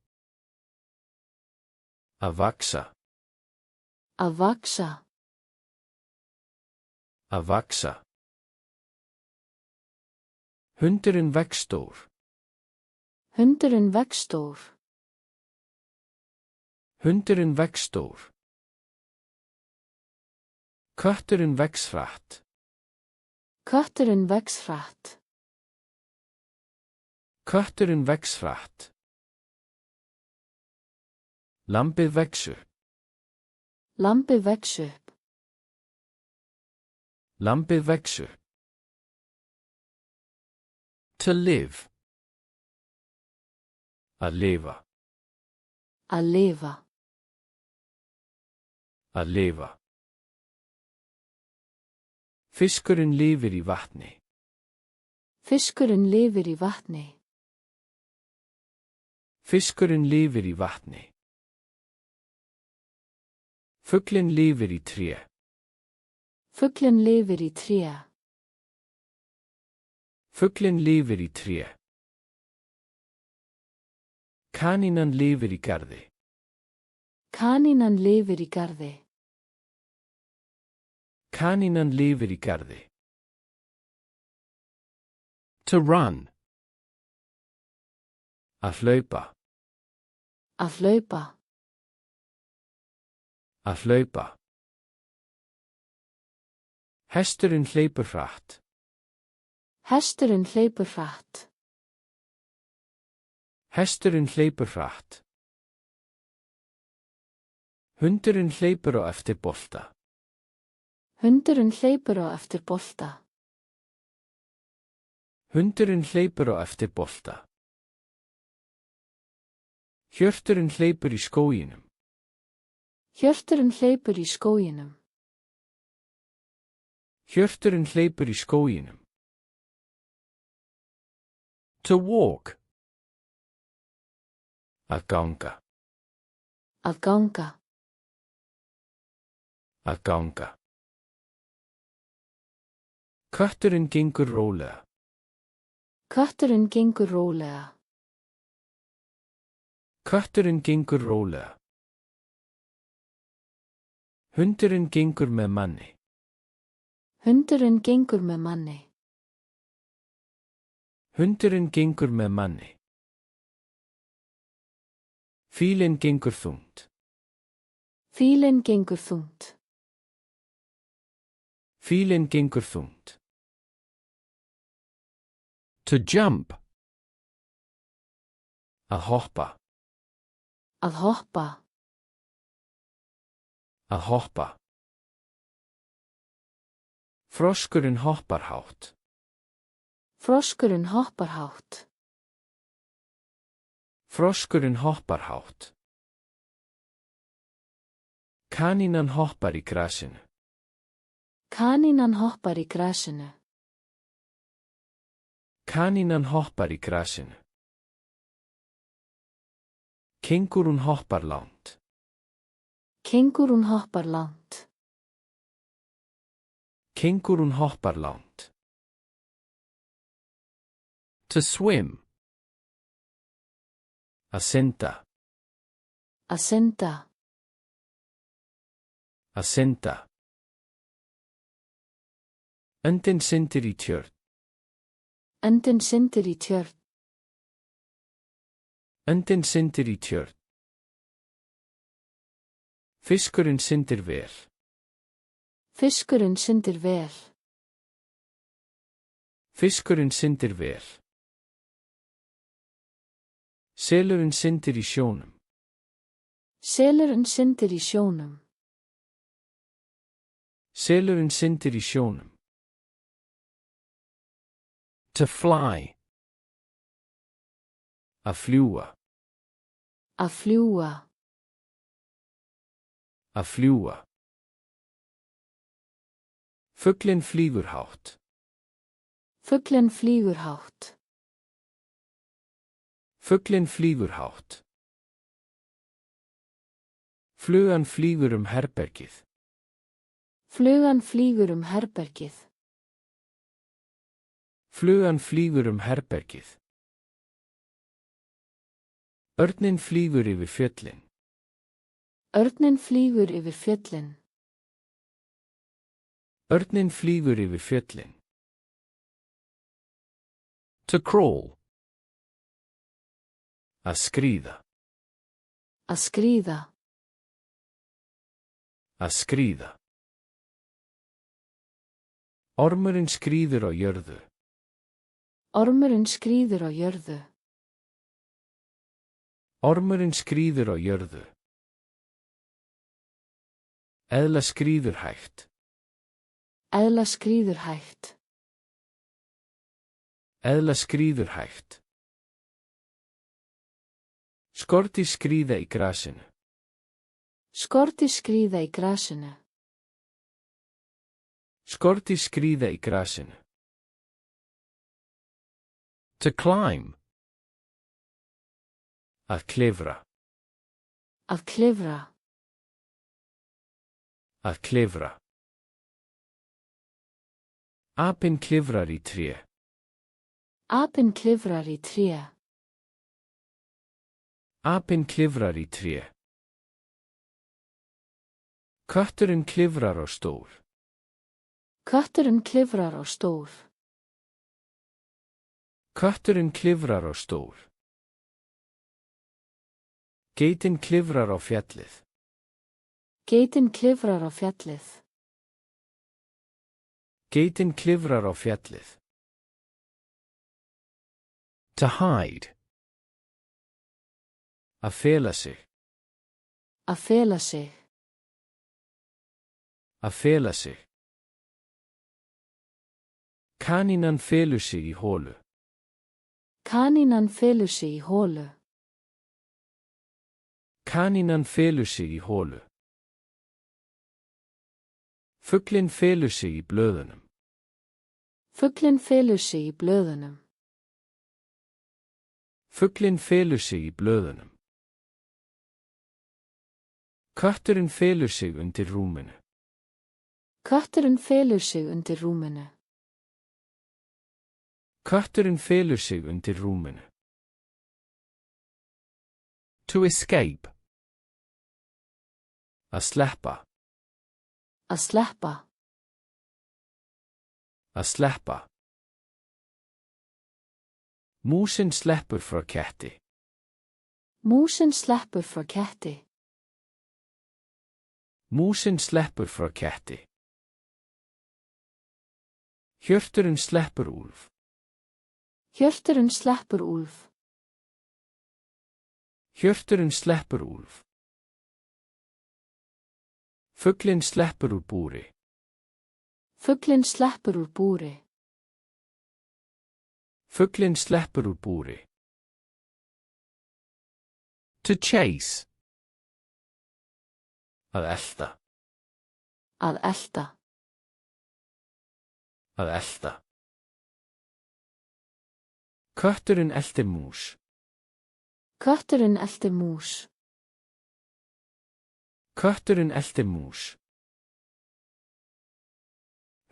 Að vaksa. Að vaksa. Að vaksa. Hundurinn vex stór. Hundurinn vex stór. Hundurinn vex stór. Kötturinn vex hratt. Kötturinn vex hratt. Kötturinn vex hratt. Lambið vex upp. Lambið vex upp. Lambið vex upp. To live. Að lifa. Að lifa. Að lifa. Fiskurinn lifir í vatni. Fiskurinn lifir í vatni. Fiskurinn lifir í vatni. Fuglinn lifir í tré. Fuglinn lifir í tré. Fuglinn lifir í tré. Kanínan lifir í garði. Kanínan lifir í garði. Kanínan lifir í garði. To run. Að hlaupa. Að hlaupa. Að hlaupa. Hesturinn hleypur hratt. Hesturinn hleypur hratt. Hesturinn hleypur hratt. Hundurinn hleypur á eftir bolta. Hundurinn hleypur á eftir bolta. Hundurinn hleypur á eftir bolta. Hjörturinn hleypur í skóginum. Hjörturinn hleypur í skóginum. Hjörturinn hleypur í skóginum. To walk. Að ganga. Að ganga. Að ganga. Kötturinn gengur rólega. Kötturinn gengur rólega. Kötturinn gengur rólega. Hundurinn gengur með manni. Hundurinn gengur með manni. Hundurinn gengur með manni. Fílinn gengur þungt. Fílinn gengur þungt. Fílinn gengur þungt. To jump. Að hoppa. Að hoppa. Að hoppa. Froskurinn hoppar hátt. Froskurinn hoppar hátt. Froskurinn hoppar hátt. Kanínan hoppar í grasinu. Kanínan hoppar í grasinu. Kanínan hoppar í grasinu. Kengúrún hoppar langt. Kengúrún hoppar langt. Kengúrún hoppar langt. To swim. Að synda. Að synda. Að synda. Öndin syndir í tjörn. Öndin syndir í tjörn. Öndin syndir í tjörn. Fiskurinn syndir vel. Fiskurinn syndir vel. Fiskurinn syndir vel. Selurinn syndir í sjónum. Selurinn syndir í sjónum. Selurinn syndir í sjónum. To fly. Að fljúga. Að fljúga. Að fljúga. Fuglinn flýgur hátt. Fuglinn flýgur hátt. Fuglinn flýgur hátt. Flugan flýgur herbergið. Flugan flýgur herbergið. Flugan flýgur herbergið. Örninn flýgur yfir fjöllin. Örninn flýgur yfir fjöllin. Örninn flýgur yfir fjöllin. To crawl. Að skríða. Að skríða. Að skríða. Ormurinn skríður á jörðu. Ormurinn skríður á jörðu. Ormurinn skríður á jörðu. Eðla skríður hægt. Eðla skríður hægt. Eðla skríður hægt. Skordýr skríða í grasinu. Skordýr skríða í grasinu. Skordýr skríða í grasinu. To climb. Að klifra. Að klifra. Að klifra. Apinn klifrar í tré. Apinn klifrar í tré. Apinn klifrar í tré. Kötturinn klifrar á stór. Kötturinn klifrar á stór. Kötturinn klifrar á stór. Geitin klifrar á fjallið. Geitin klifrar á fjallið. Geitin klifrar á fjallið. To hide. Að fela sig. Að fela sig. Að fela sig. Kanínan felur sig í holu. Kanínan felur sig í holu. Kanínan felur sig í holu. Fuglinn felur sig í blöðunum. Fuglinn felur sig í blöðunum. Fuglinn felur sig í blöðunum. Kötturinn felur sig undir rúminu. Kötturinn felur sig undir rúminu. Kötturinn felur sig undir rúminu. To escape. Að sleppa. Að sleppa. Að sleppa. Músin sleppur frá ketti. Músin sleppur frá ketti. Músin sleppur frá ketti. Hjörturinn sleppur úlf. Hjörturinn sleppur úlf. Hjörturinn sleppur úlf. Fuglinn sleppur úr búri. Fuglinn sleppur úr búri. Fuglinn sleppur úr búri. To chase. Að elta. Að elta. Að elta. Kötturinn eltir mús. Kötturinn eltir mús. Kötturinn eltir mús.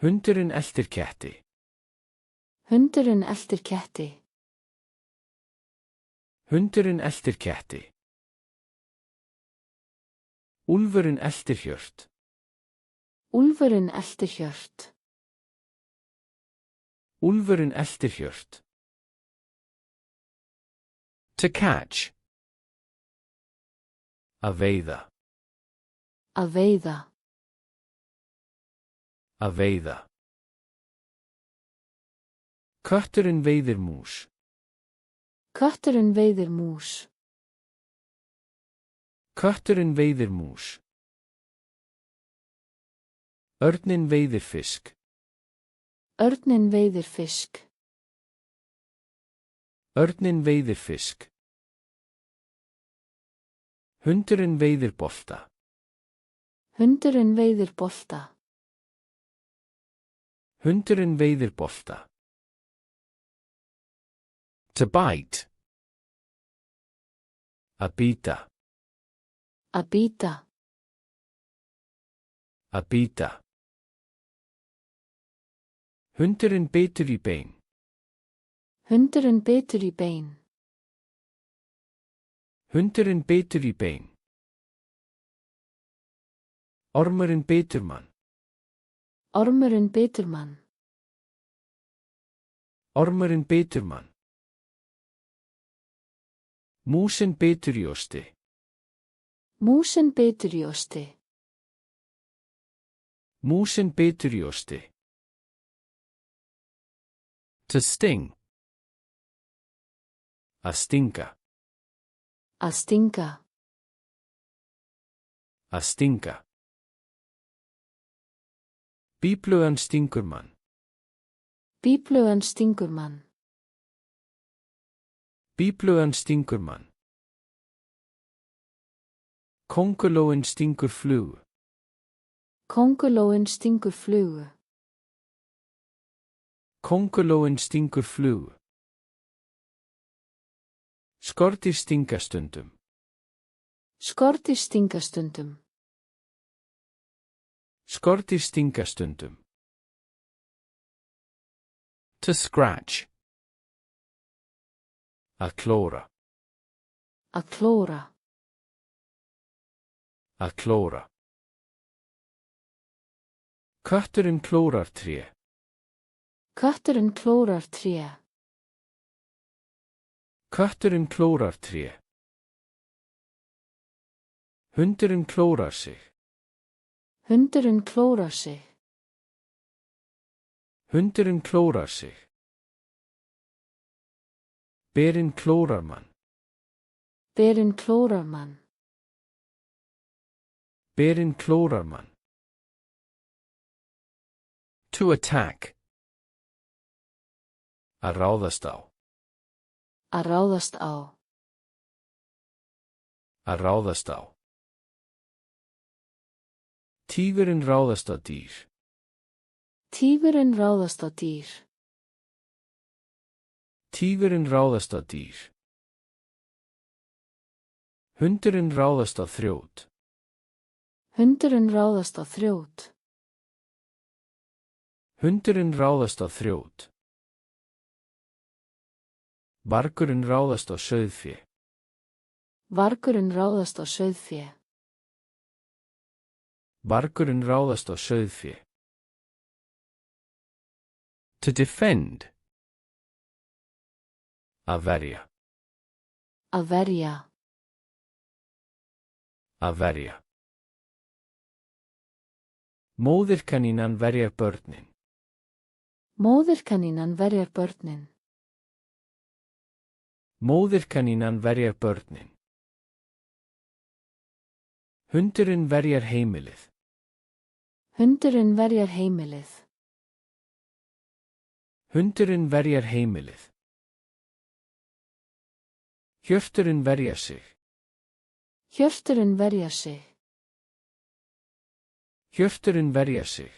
Hundurinn eltir ketti. Hundurinn eltir ketti. Hundurinn eltir ketti. Úlfurinn eltir hjört. Úlfurinn eltir hjört. Úlfurinn eltir hjört. To catch. Að veiða. Að veiða. Að veiða. Kötturinn veiðir mús. Kötturinn veiðir mús. Kötturinn veiðir mús. Örninn veiðir fisk. Örninn veiðir fisk. Örninn veiðir fisk. Hundurinn veiðir bolta. Hundurinn veiðir bolta. Hundurinn veiðir bolta. To bite. Að bíta. Að bíta. Að bíta. Hundurinn bitur í bein. Hundurinn bitur í bein. Hundurinn bitur í bein. Ormurinn bitur mann. Ormurinn bitur mann. Ormurinn bitur mann. Músin bitur í osti. Músin bitur í osti. Músin bitur í osti. To sting. Að stinga. Að stinga. Að stinga. Býflugan stingur mann. Býflugan stingur mann. Býflugan stingur mann. Kóngulóin stingur flugu. Kóngulóin stingur flugu. Kóngulóin stingur flugu. Skordýr stinga stundum. Skordýr stinga stundum. Skordýr stinga stundum. To scratch. Að klóra. Að klóra. Að klóra. Kötturinn klórar tré. Kötturinn klórar tré. Kötturinn klórar tré. Hundurinn klórar sig. Hundurinn klórar sig. Hundurinn klórar sig. Berinn klórar mann. Berinn klórar mann. Berinn klórar mann. To attack. Að ráðast á. Að ráðast á. Að ráðast á. Tígurinn ráðast á dýr. Tígurinn ráðast á dýr. Tígurinn ráðast á dýr. Hundurinn ráðast á þrjót. Hundurinn ráðast á þrjót. Hundurinn ráðast á þrjót. Vargurinn ráðast á sauðfé. Vargurinn ráðast á sauðfé. Vargurinn ráðast á sauðfé. To defend. Að verja. Að verja. Að verja. Móðirkanínan verjar börnin. Móðirkanínan verjar börnin. Móðirkanínan verjar börnin. Hundurinn verjar heimilið. Hundurinn verjar heimilið. Hundurinn verjar heimilið. Hjörturinn verjar sig. Hjörturinn verjar sig. Hjörturinn verjar sig.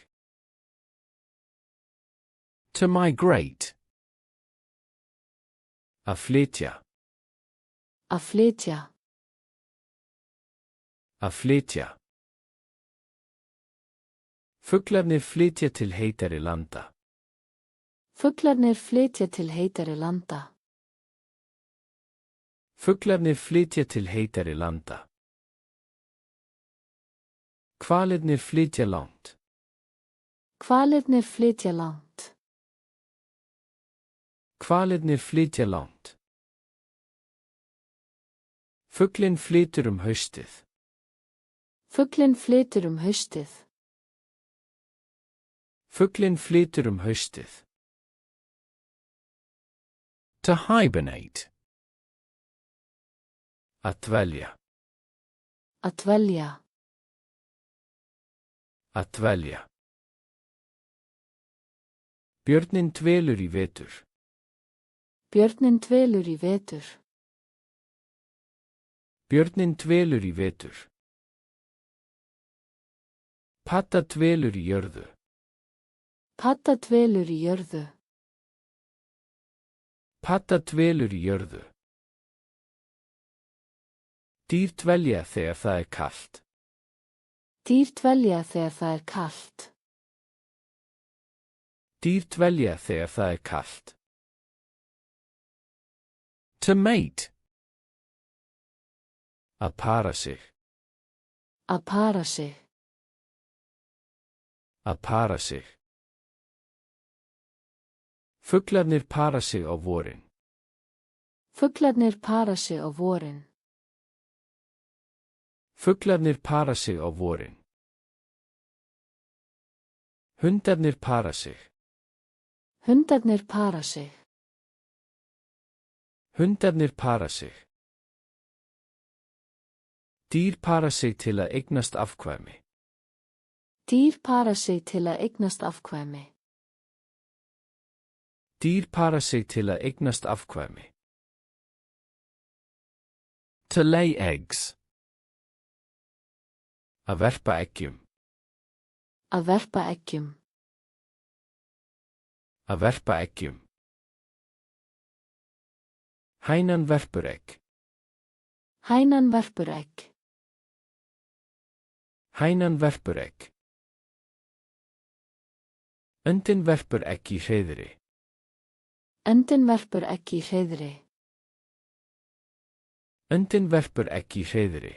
To migrate. Að flytja. Að flytja. Að flytja. Fuglarnir flytja til heitari landa. Fuglarnir flytja til heitari landa. Fuglarnir flytja til heitari landa. Hvalirnir flytja langt. Hvalirnir flytja langt. Hvalirnir flytja langt. Fuglinn flytur haustið. Fuglinn flytur haustið. Fuglinn flytur haustið. To hibernate. Að dvelja. Að dvelja. Að dvelja. Björninn dvelur í vetur. Björninn dvelur í vetur. Björninn dvelur í vetur. Padda dvelur í jörðu. Padda dvelur í jörðu. Padda dvelur í jörðu. Dýr dvelja þegar það er kalt. Dýr dvelja þegar það er kalt. Dýr dvelja þegar það er kalt. To mate. Að para sig. Að para sig. Að para sig. Fuglarnir para sig á vorin. Fuglarnir para sig á vorin. Fuglarnir para sig á vorin. Hundarnir para sig. Hundarnir para sig. Hundarnir para sig. Dýr para sig til að eignast afkvæmi. Dýr para sig til að eignast afkvæmi. Dýr para sig til að eignast afkvæmi. To lay eggs. Að verpa eggjum. Að verpa eggjum. Að verpa eggjum. Hænan verpur egg. Hænan verpur egg. Hænan verpur egg. Öndin verpur egg í hreiðri. Öndin verpur egg í hreiðri. Öndin verpur egg í hreiðri.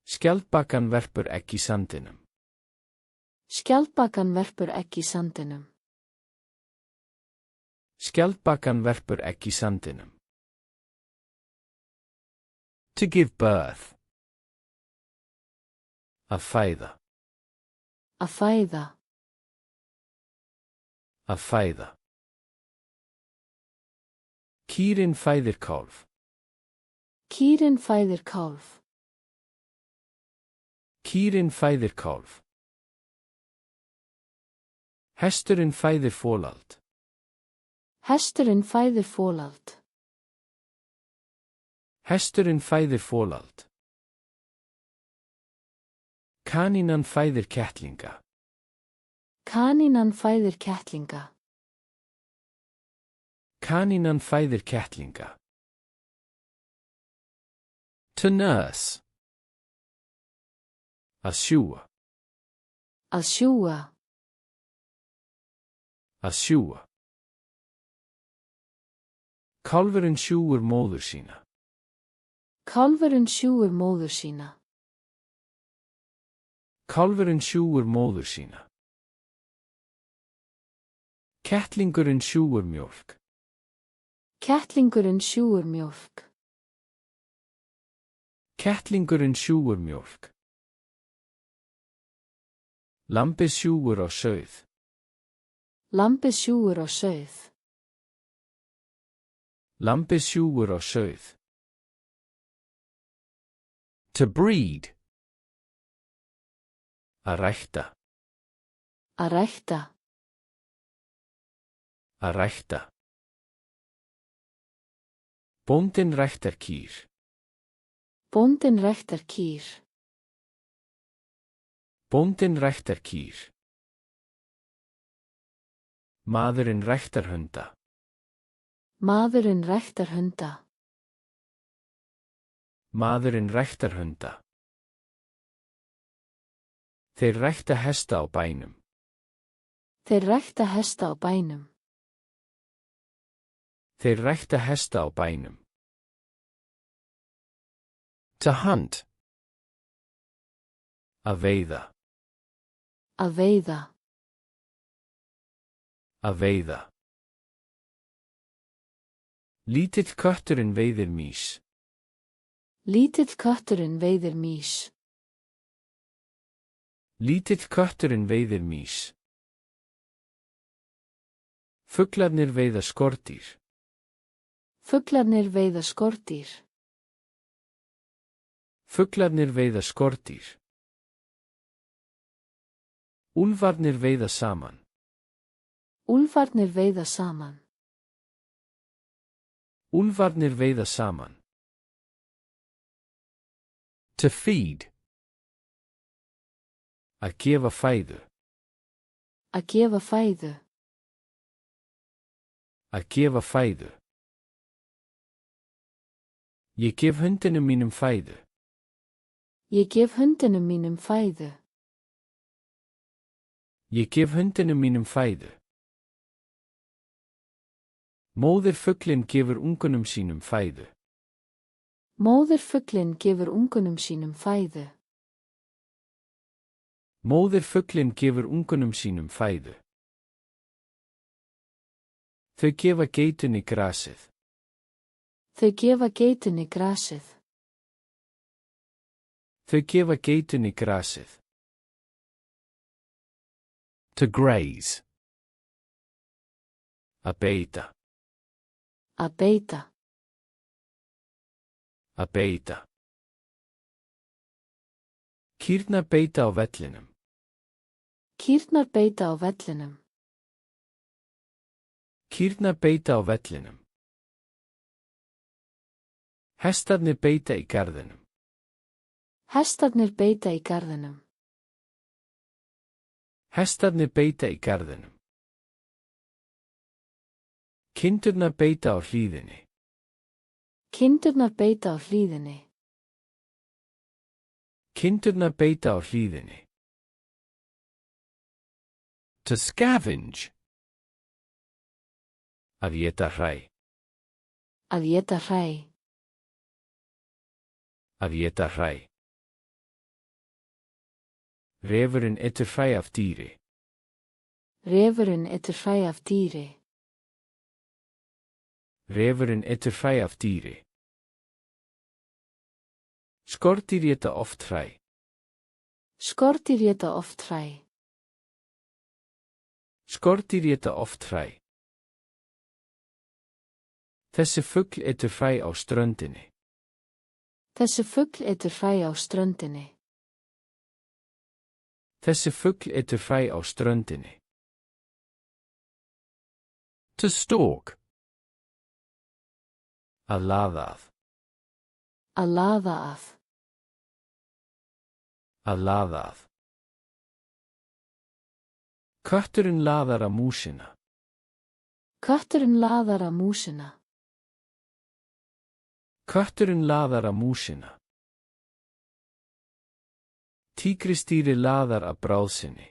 Skjaldbakan verpur egg í sandinum. Skjaldbakan verpur egg í sandinum. Skjaldbakan verpur egg í sandinum. To give birth. Að fæða. Að fæða. Að fæða. Kýrin fæðir kálf. Kýrin fæðir kálf. Kýrin fæðir kálf. Hesturinn fæðir folald. Hesturinn fæðir folald. Hesturinn fæðir folald. Kanínan fæðir kettlinga. Kanínan fæðir kettlinga. Kanínan fæðir kettlinga. To nurse. Að sjúga. Að sjúga. Að sjúga. Kálfurinn sjúgur móður sína. Kálfurinn sjúgur móður sína. Kálfurinn sjúgur móður sína. Kettlingurinn sjúgur mjólk. Kettlingurinn sjúgur mjólk. Kettlingurinn sjúgur mjólk. Lambið sjúgur á sauð. Lambið sjúgur á sauð. Lambið sjúgur á sauð. To breed. Að rækta. Að rækta. Að rækta. Bóndinn ræktar kýr. Bóndinn ræktar kýr. Bóndinn ræktar kýr. Maðurinn ræktar hunda. Maðurinn ræktar hunda. Maðurinn ræktar hunda. Þeir rækta hesta á bænum. Þeir rækta hesta á bænum. Þeir rækta hesta á bænum. To hunt. Að veiða. Að veiða. Að veiða. Lítill kötturinn veiðir mýs. Lítill kötturinn veiðir mýs. Lítill kötturinn veiðir mýs. Fuglarnir veiða skordýr. Fuglarnir veiða skordýr. Fuglarnir veiða skordýr. Úlfarnir veiða saman. Úlfarnir veiða saman. Úlfarnir veiða saman. To feed. Að gefa fæðu. Að gefa fæðu. Að gefa fæðu. Ég gef hundinum mínum fæðu. Ég gef hundinum mínum fæðu. Ég gef hundinum mínum fæðu. Móðir fuglinn gefur ungunum sínum fæðu. Móðir fuglinn gefur ungunum sínum fæðu. Móðir fuglinn gefur ungunum sínum fæðu. Þau gefa geitunni grasið. Þau gefa geitunni grasið. Þau gefa geitunni grasið. To graze. Að beita. Að beita. Að beita. Kýrnar beita á vellinum. Kýrnar beita á vellinum. Kýrnar beita á vellinum. Hestarnir beita í garðinum. Hestarnir beita í garðinum. Hestarnir beita í garðinum. Kindurnar beita á hlíðinni. Kindurnar beita á hlíðinni. Kindurnar beita á hlíðinni. To scavenge. Að éta hræ. Að éta hræ. Að éta hræ. Refurinn etur hræ af dýri. Refurinn etur hræ af dýri. Refurinn etur hræ af dýri. Skordýr éta oft hræ. Skordýr éta oft hræ. Skordýr éta oft hræ. Þessi fugl etur hræ á ströndinni. Þessi fugl etur hræ á ströndinni. Þessi fugl etur hræ á ströndinni. To stalk. Að laða að. Að laða að. Að laða að. Kötturinn laðar að músina. Kötturinn laðar að músina. Kötturinn laðar að músina. Tígristýri laðar að bráðsinni.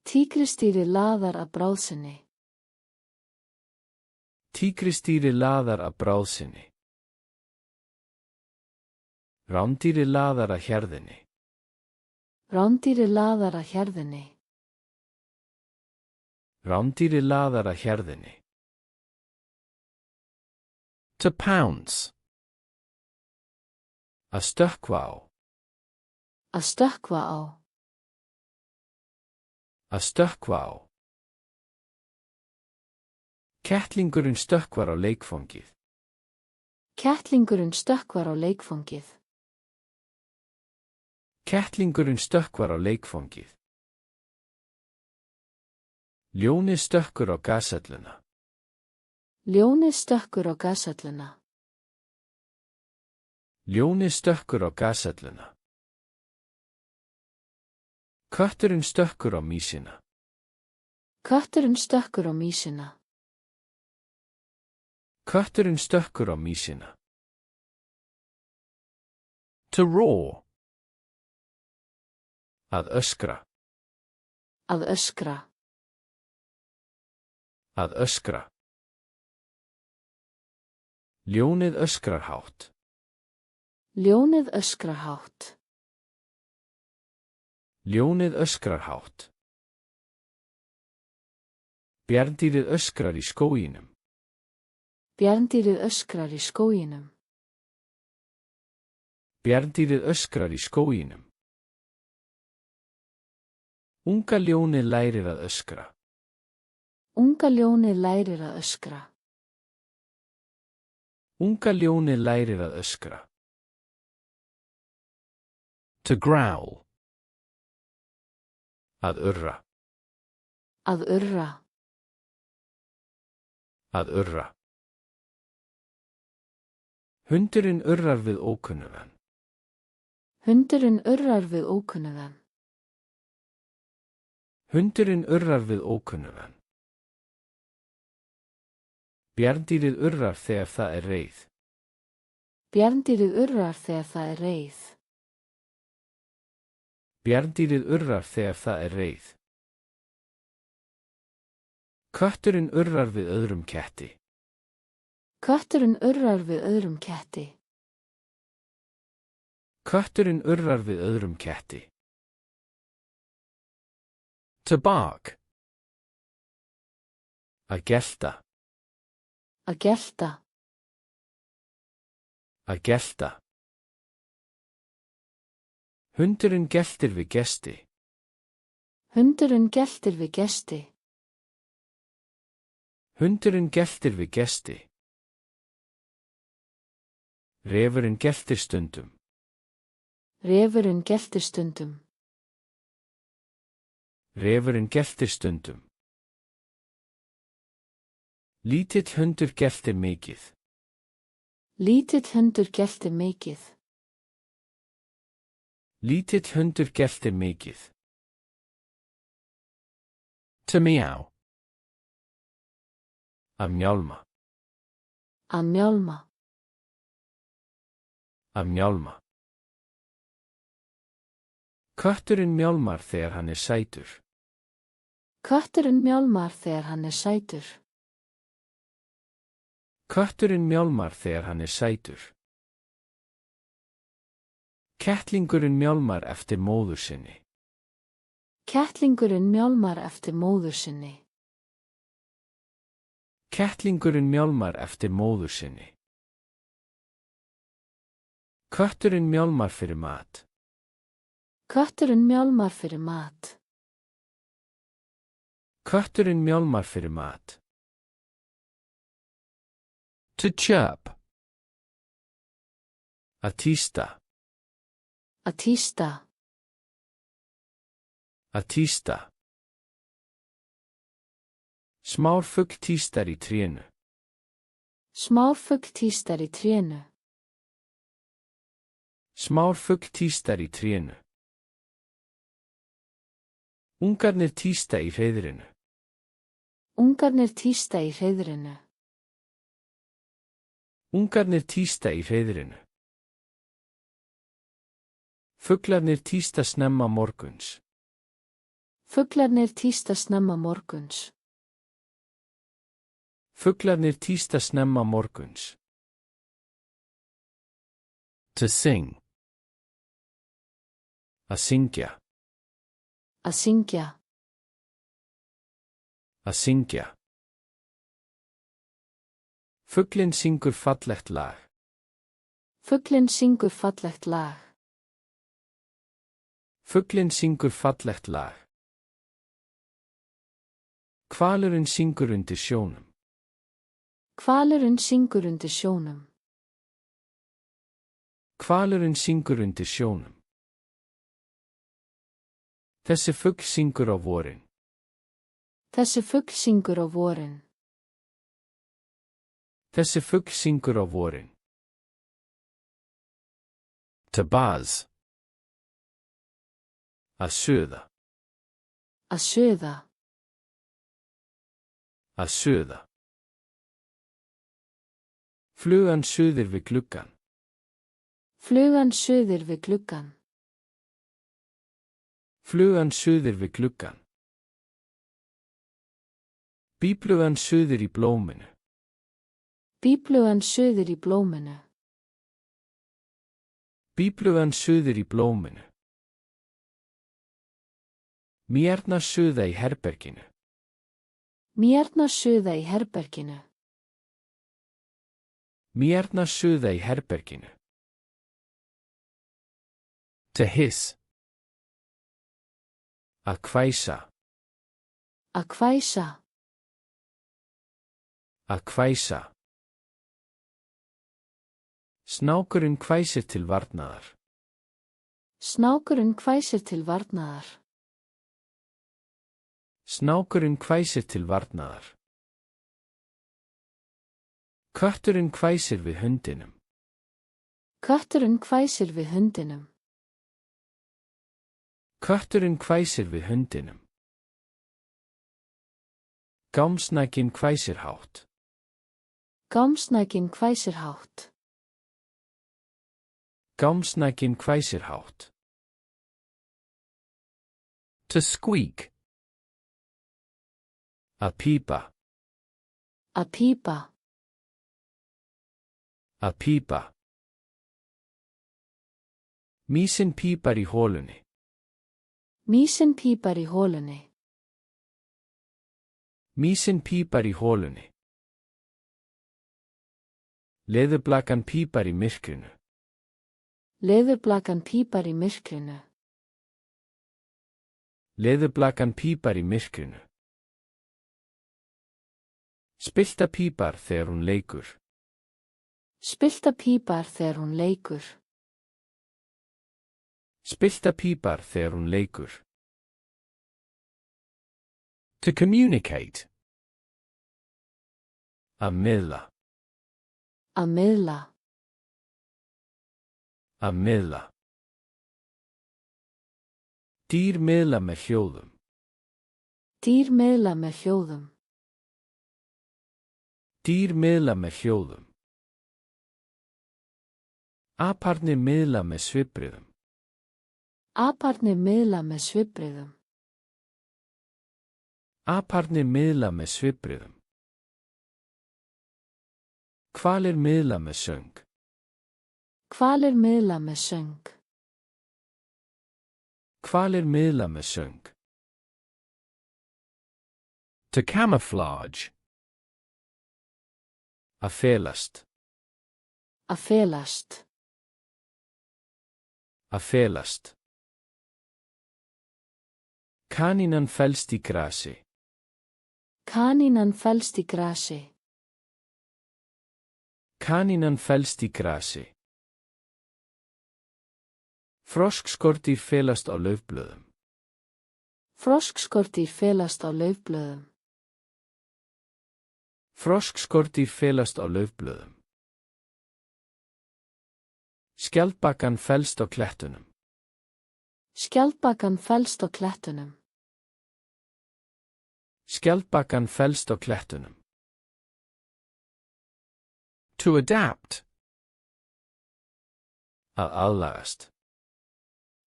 Tígristýri laðar að bráðsinni. Tígristýri laðar að bráðsinni. Rándýri laðar að hjarðinni. Rándýri laðar að hjarðinni. Rándýri laðar að hjarðinni. To pounce. Að stökkva á. Að stökkva á. Að stökkva á. Kettlingurinn stökkvar á leikfangið. Kettlingurinn stökkvar á leikfangið. Kettlingurinn stökkvar á leikfangið. Ljónið stökkur á gashelluna. Ljónið stökkur á gashelluna. Ljónið stökkur á gashelluna. Kötturinn stökkur á mísina. Kötturinn stökkur á mísina. Kötturinn stökkur á mísina. To roar. Að öskra. Að öskra. Að öskra. Ljónið öskrar hátt. Ljónið öskrar hátt. Ljónið öskrar hátt. Bjarndýrið öskrar í skóginum. Bjarndýrið öskrar í skóginum. Bjarndýrið öskrar í skóginum. Unga ljónið lærir að öskra. Unga ljónið lærir að öskra. Unga ljónið lærir að öskra. To growl. Að urra. Að urra. Að urra. Hundurinn urrar við ókunnugan. Hundurinn urrar við ókunnugan. Hundurinn urrar við ókunnugan. Bjarndýrið urrar þegar það er reið. Bjarndýrið urrar þegar það er reið. Bjarndýrið urrar þegar það er reið. Kötturinn urrar við öðrum ketti. Kötturinn urrar við öðrum ketti. Kötturinn urrar við öðrum ketti. To bark. Að gelta. Að gelta. Að gelta. Hundurinn geltir við gesti. Hundurinn geltir við gesti. Hundurinn geltir við gesti. Refurinn geltir stundum. Refurinn geltir stundum. Refurinn geltir stundum. Lítill hundur geltir mikið. Lítill hundur geltir mikið. Lítill hundur geltir mikið. To meow. Að mjálma. Að mjálma. Að mjálma. Kötturinn mjálmar þegar hann er sætur. Kötturinn mjálmar þegar hann er sætur. Kötturinn mjálmar þegar hann er sætur. Kettlingurinn mjálmar eftir móður sinni. Kettlingurinn mjálmar eftir móður sinni. Kettlingurinn mjálmar eftir móður sinni. Kötturinn mjálmar fyrir mat. Kötturinn mjálmar fyrir mat. Kötturinn mjálmar fyrir mat. To chirp. Að tísta. Að tísta. Að tísta. Smár fugl tístar í trénu. Smár fugl tístar í trénu. Smár fugl tístar í trénu. Ungarnir tísta í hreiðrinu. Ungarnir tísta í hreiðrinu. Ungarnir tísta í hreiðrinu. Fuglarnir tísta snemma morguns. Fuglarnir tísta snemma morguns. Fuglarnir tísta snemma morguns. To sing. Að syngja. Að syngja. Að syngja. Fuglinn syngur fallegt lag. Fuglinn syngur fallegt lag. Fuglinn syngur fallegt lag. Hvalurinn syngur undir sjónum. Hvalurinn syngur undir sjónum. Hvalurinn syngur undir sjónum. Þessi fugl syngur á vorin. Þessi fugl syngur á vorin. Þessi fugl syngur á vorin. To buzz. Að suða. Að suða. Að suða. Flugan suðir við gluggann. Flugan suðir við gluggann. Flugan suðir við gluggann. Býflugan suðir í blóminu. Býflugan suðir í blóminu. Býflugan suðir í blóminu. Mýrnar suða í herberginu. Mýrnar suða í herberginu. Mýrnar suða í herberginu. To hiss. Að hvæsa. Að hvæsa. Að hvæsa. Snákurinn hvæsir til varnaðar. Snákurinn hvæsir til varnaðar. Snákurinn hvæsir til varnaðar. Kötturinn hvæsir við hundinum. Kötturinn hvæsir við hundinum. Kötturinn hvæsir við hundinum. Gámsnækin hvæsir hátt. Gámsnækin hvæsir hátt. Gámsnækin hvæsir hátt. To squeak. Að pípa. Að pípa. Að pípa. Mísin pípar í holunni. Mísin pípar í holunni. Mísin pípar í holunni. Leðurblakan pípar í myrkrinu. Leðurblakan pípar í myrkrinu. Leðurblakan pípar í myrkrinu. Spilta pípar þegar hún leikur. Spilta pípar þegar hún leikur. Spilta pípar þegar hún leikur. To communicate. Að miðla. Að miðla. Að miðla. Dýr miðla með hljóðum. Dýr miðla með hljóðum. Dýr miðla með hljóðum. Aparnir miðla með svipbrigðum. Aparnir miðla með svipbrigðum. Aparnir miðla með svipbrigðum. Hvalir miðla með söng. Hvalir miðla með söng. Hvalir miðla með söng. To camouflage. Að felast. Að felast. Að felast. Kanínan felst í grasi. Kanínan felst í grasi. Kanínan felst í grasi. Froskskordýr felast á laufblöðum. Froskskordýr felast á laufblöðum. Froskskordýr felast á laufblöðum. Skjaldbakan felst á klettunum. Skjaldbakan felst á klettunum. Skjaldbakan felst á klettunum. To adapt. Að aðlagast.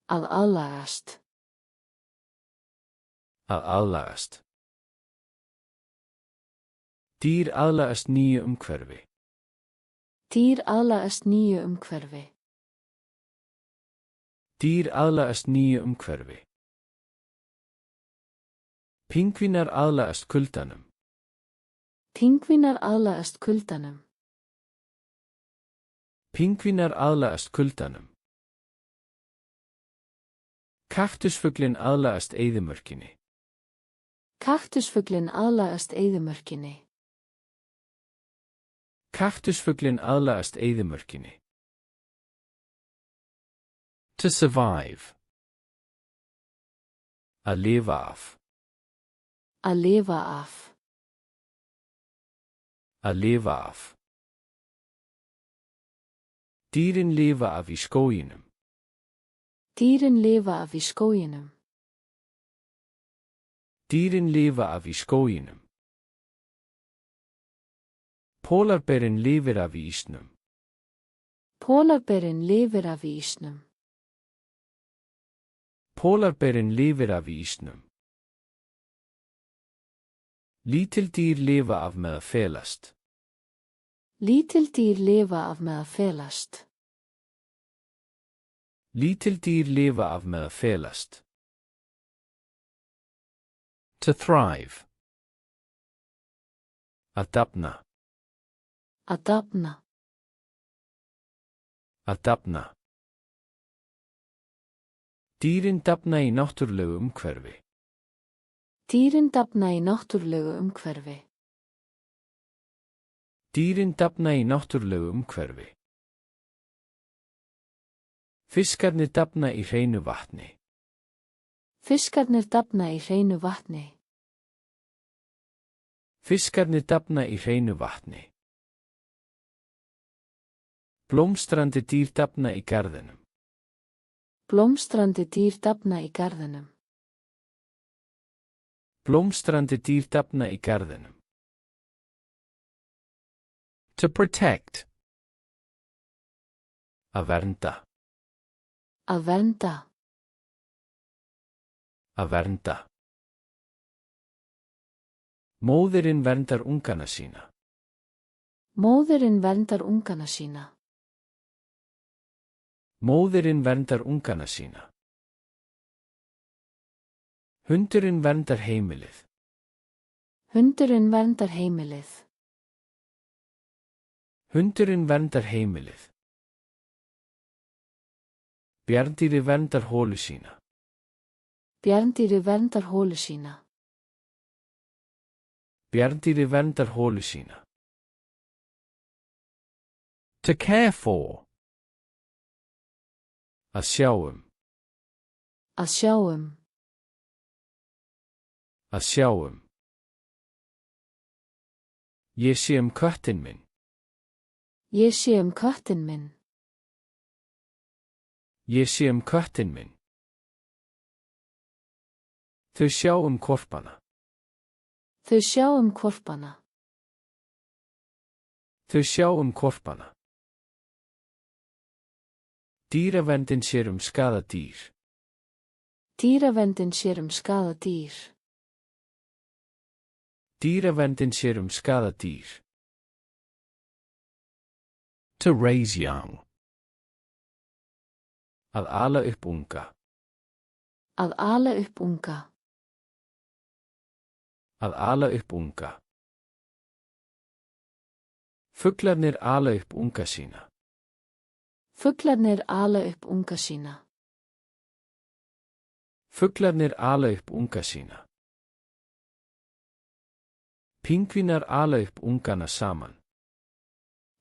Að aðlagast. Að aðlagast. Dýr aðlagast nýju umhverfi. Dýr aðlagast nýju umhverfi. Dýr aðlagast nýju umhverfi. Pingvínar aðlagast kuldanum. Pingvínar aðlagast kuldanum. Pingvínar aðlagast kuldanum. Kaktusfuglinn aðlagast eyðimörkinni. Kaktusfuglinn aðlagast eyðimörkinni. Kaktusfuglinn aðlagast eyðimörkinni. To survive. Að lifa af. Að lifa af. Að lifa af. Dýrin lifa af í skóginum. Dýrin lifa af í skóginum. Dýrin lifa af í skóginum. Pólarberinn lifir af í ísnum. Pólarberinn lifir af í ísnum. Pólarberinn lifir af í ísnum. Lítil dýr lifa af með að felast. Lítil dýr lifa af með að felast. Lítil dýr lifa af með að felast. To thrive. Að dafna. Að dafna. Að dafna. Dýrin dafna í náttúrlegu umhverfi. Dýrin dafna í náttúrlegu umhverfi. Dýrin dafna í náttúrlegu umhverfi. Fiskarnir dafna í hreinu vatni. Fiskarnir dafna í hreinu vatni. Fiskarnir dafna í hreinu vatni. Blómstrandi dýr dafna í garðinum. Blómstrandi dýr dafna í garðinum. Blómstrandi dýr dafna í garðinum. To protect. Að vernda. Að vernda. Að vernda. Móðirin verndar ungana sína. Móðirin verndar ungana sína. Móðirin verndar ungana sína. Hundurinn verndar heimilið. Hundurinn verndar heimilið. Hundurinn verndar heimilið. Bjarndýri verndar hólu sína. Bjarndýri verndar hólu sína. Bjarndýri verndar hólu sína. To care for. Að sjá Að sjá Að sjá Ég sé köttinn minn. Ég sé köttinn minn. Ég sé köttinn minn. Þau sjá hvolpana. Þau sjá hvolpana. Þau sjá hvolpana. Dýraverndin sér skaðað dýr. Dýraverndin sér skaðað dýr. Dýraverndin sér skaðað dýr. To raise young. Að ala upp unga. Að ala upp unga. Að ala upp unga. Fuglarnir ala upp unga sína. Fuglarnir ala upp unga sína. Fuglarnir ala upp unga sína. Pingvínar ala upp ungana saman.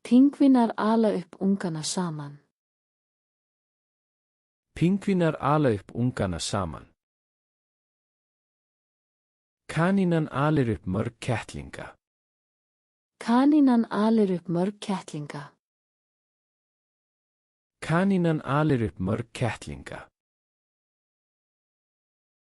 Pingvínar ala upp ungana saman. Pingvínar ala upp ungana saman. Kanínan alir upp mörg kettlinga. Kanínan alir upp mörg kettlinga. Kanínan alir upp mörg kettlinga.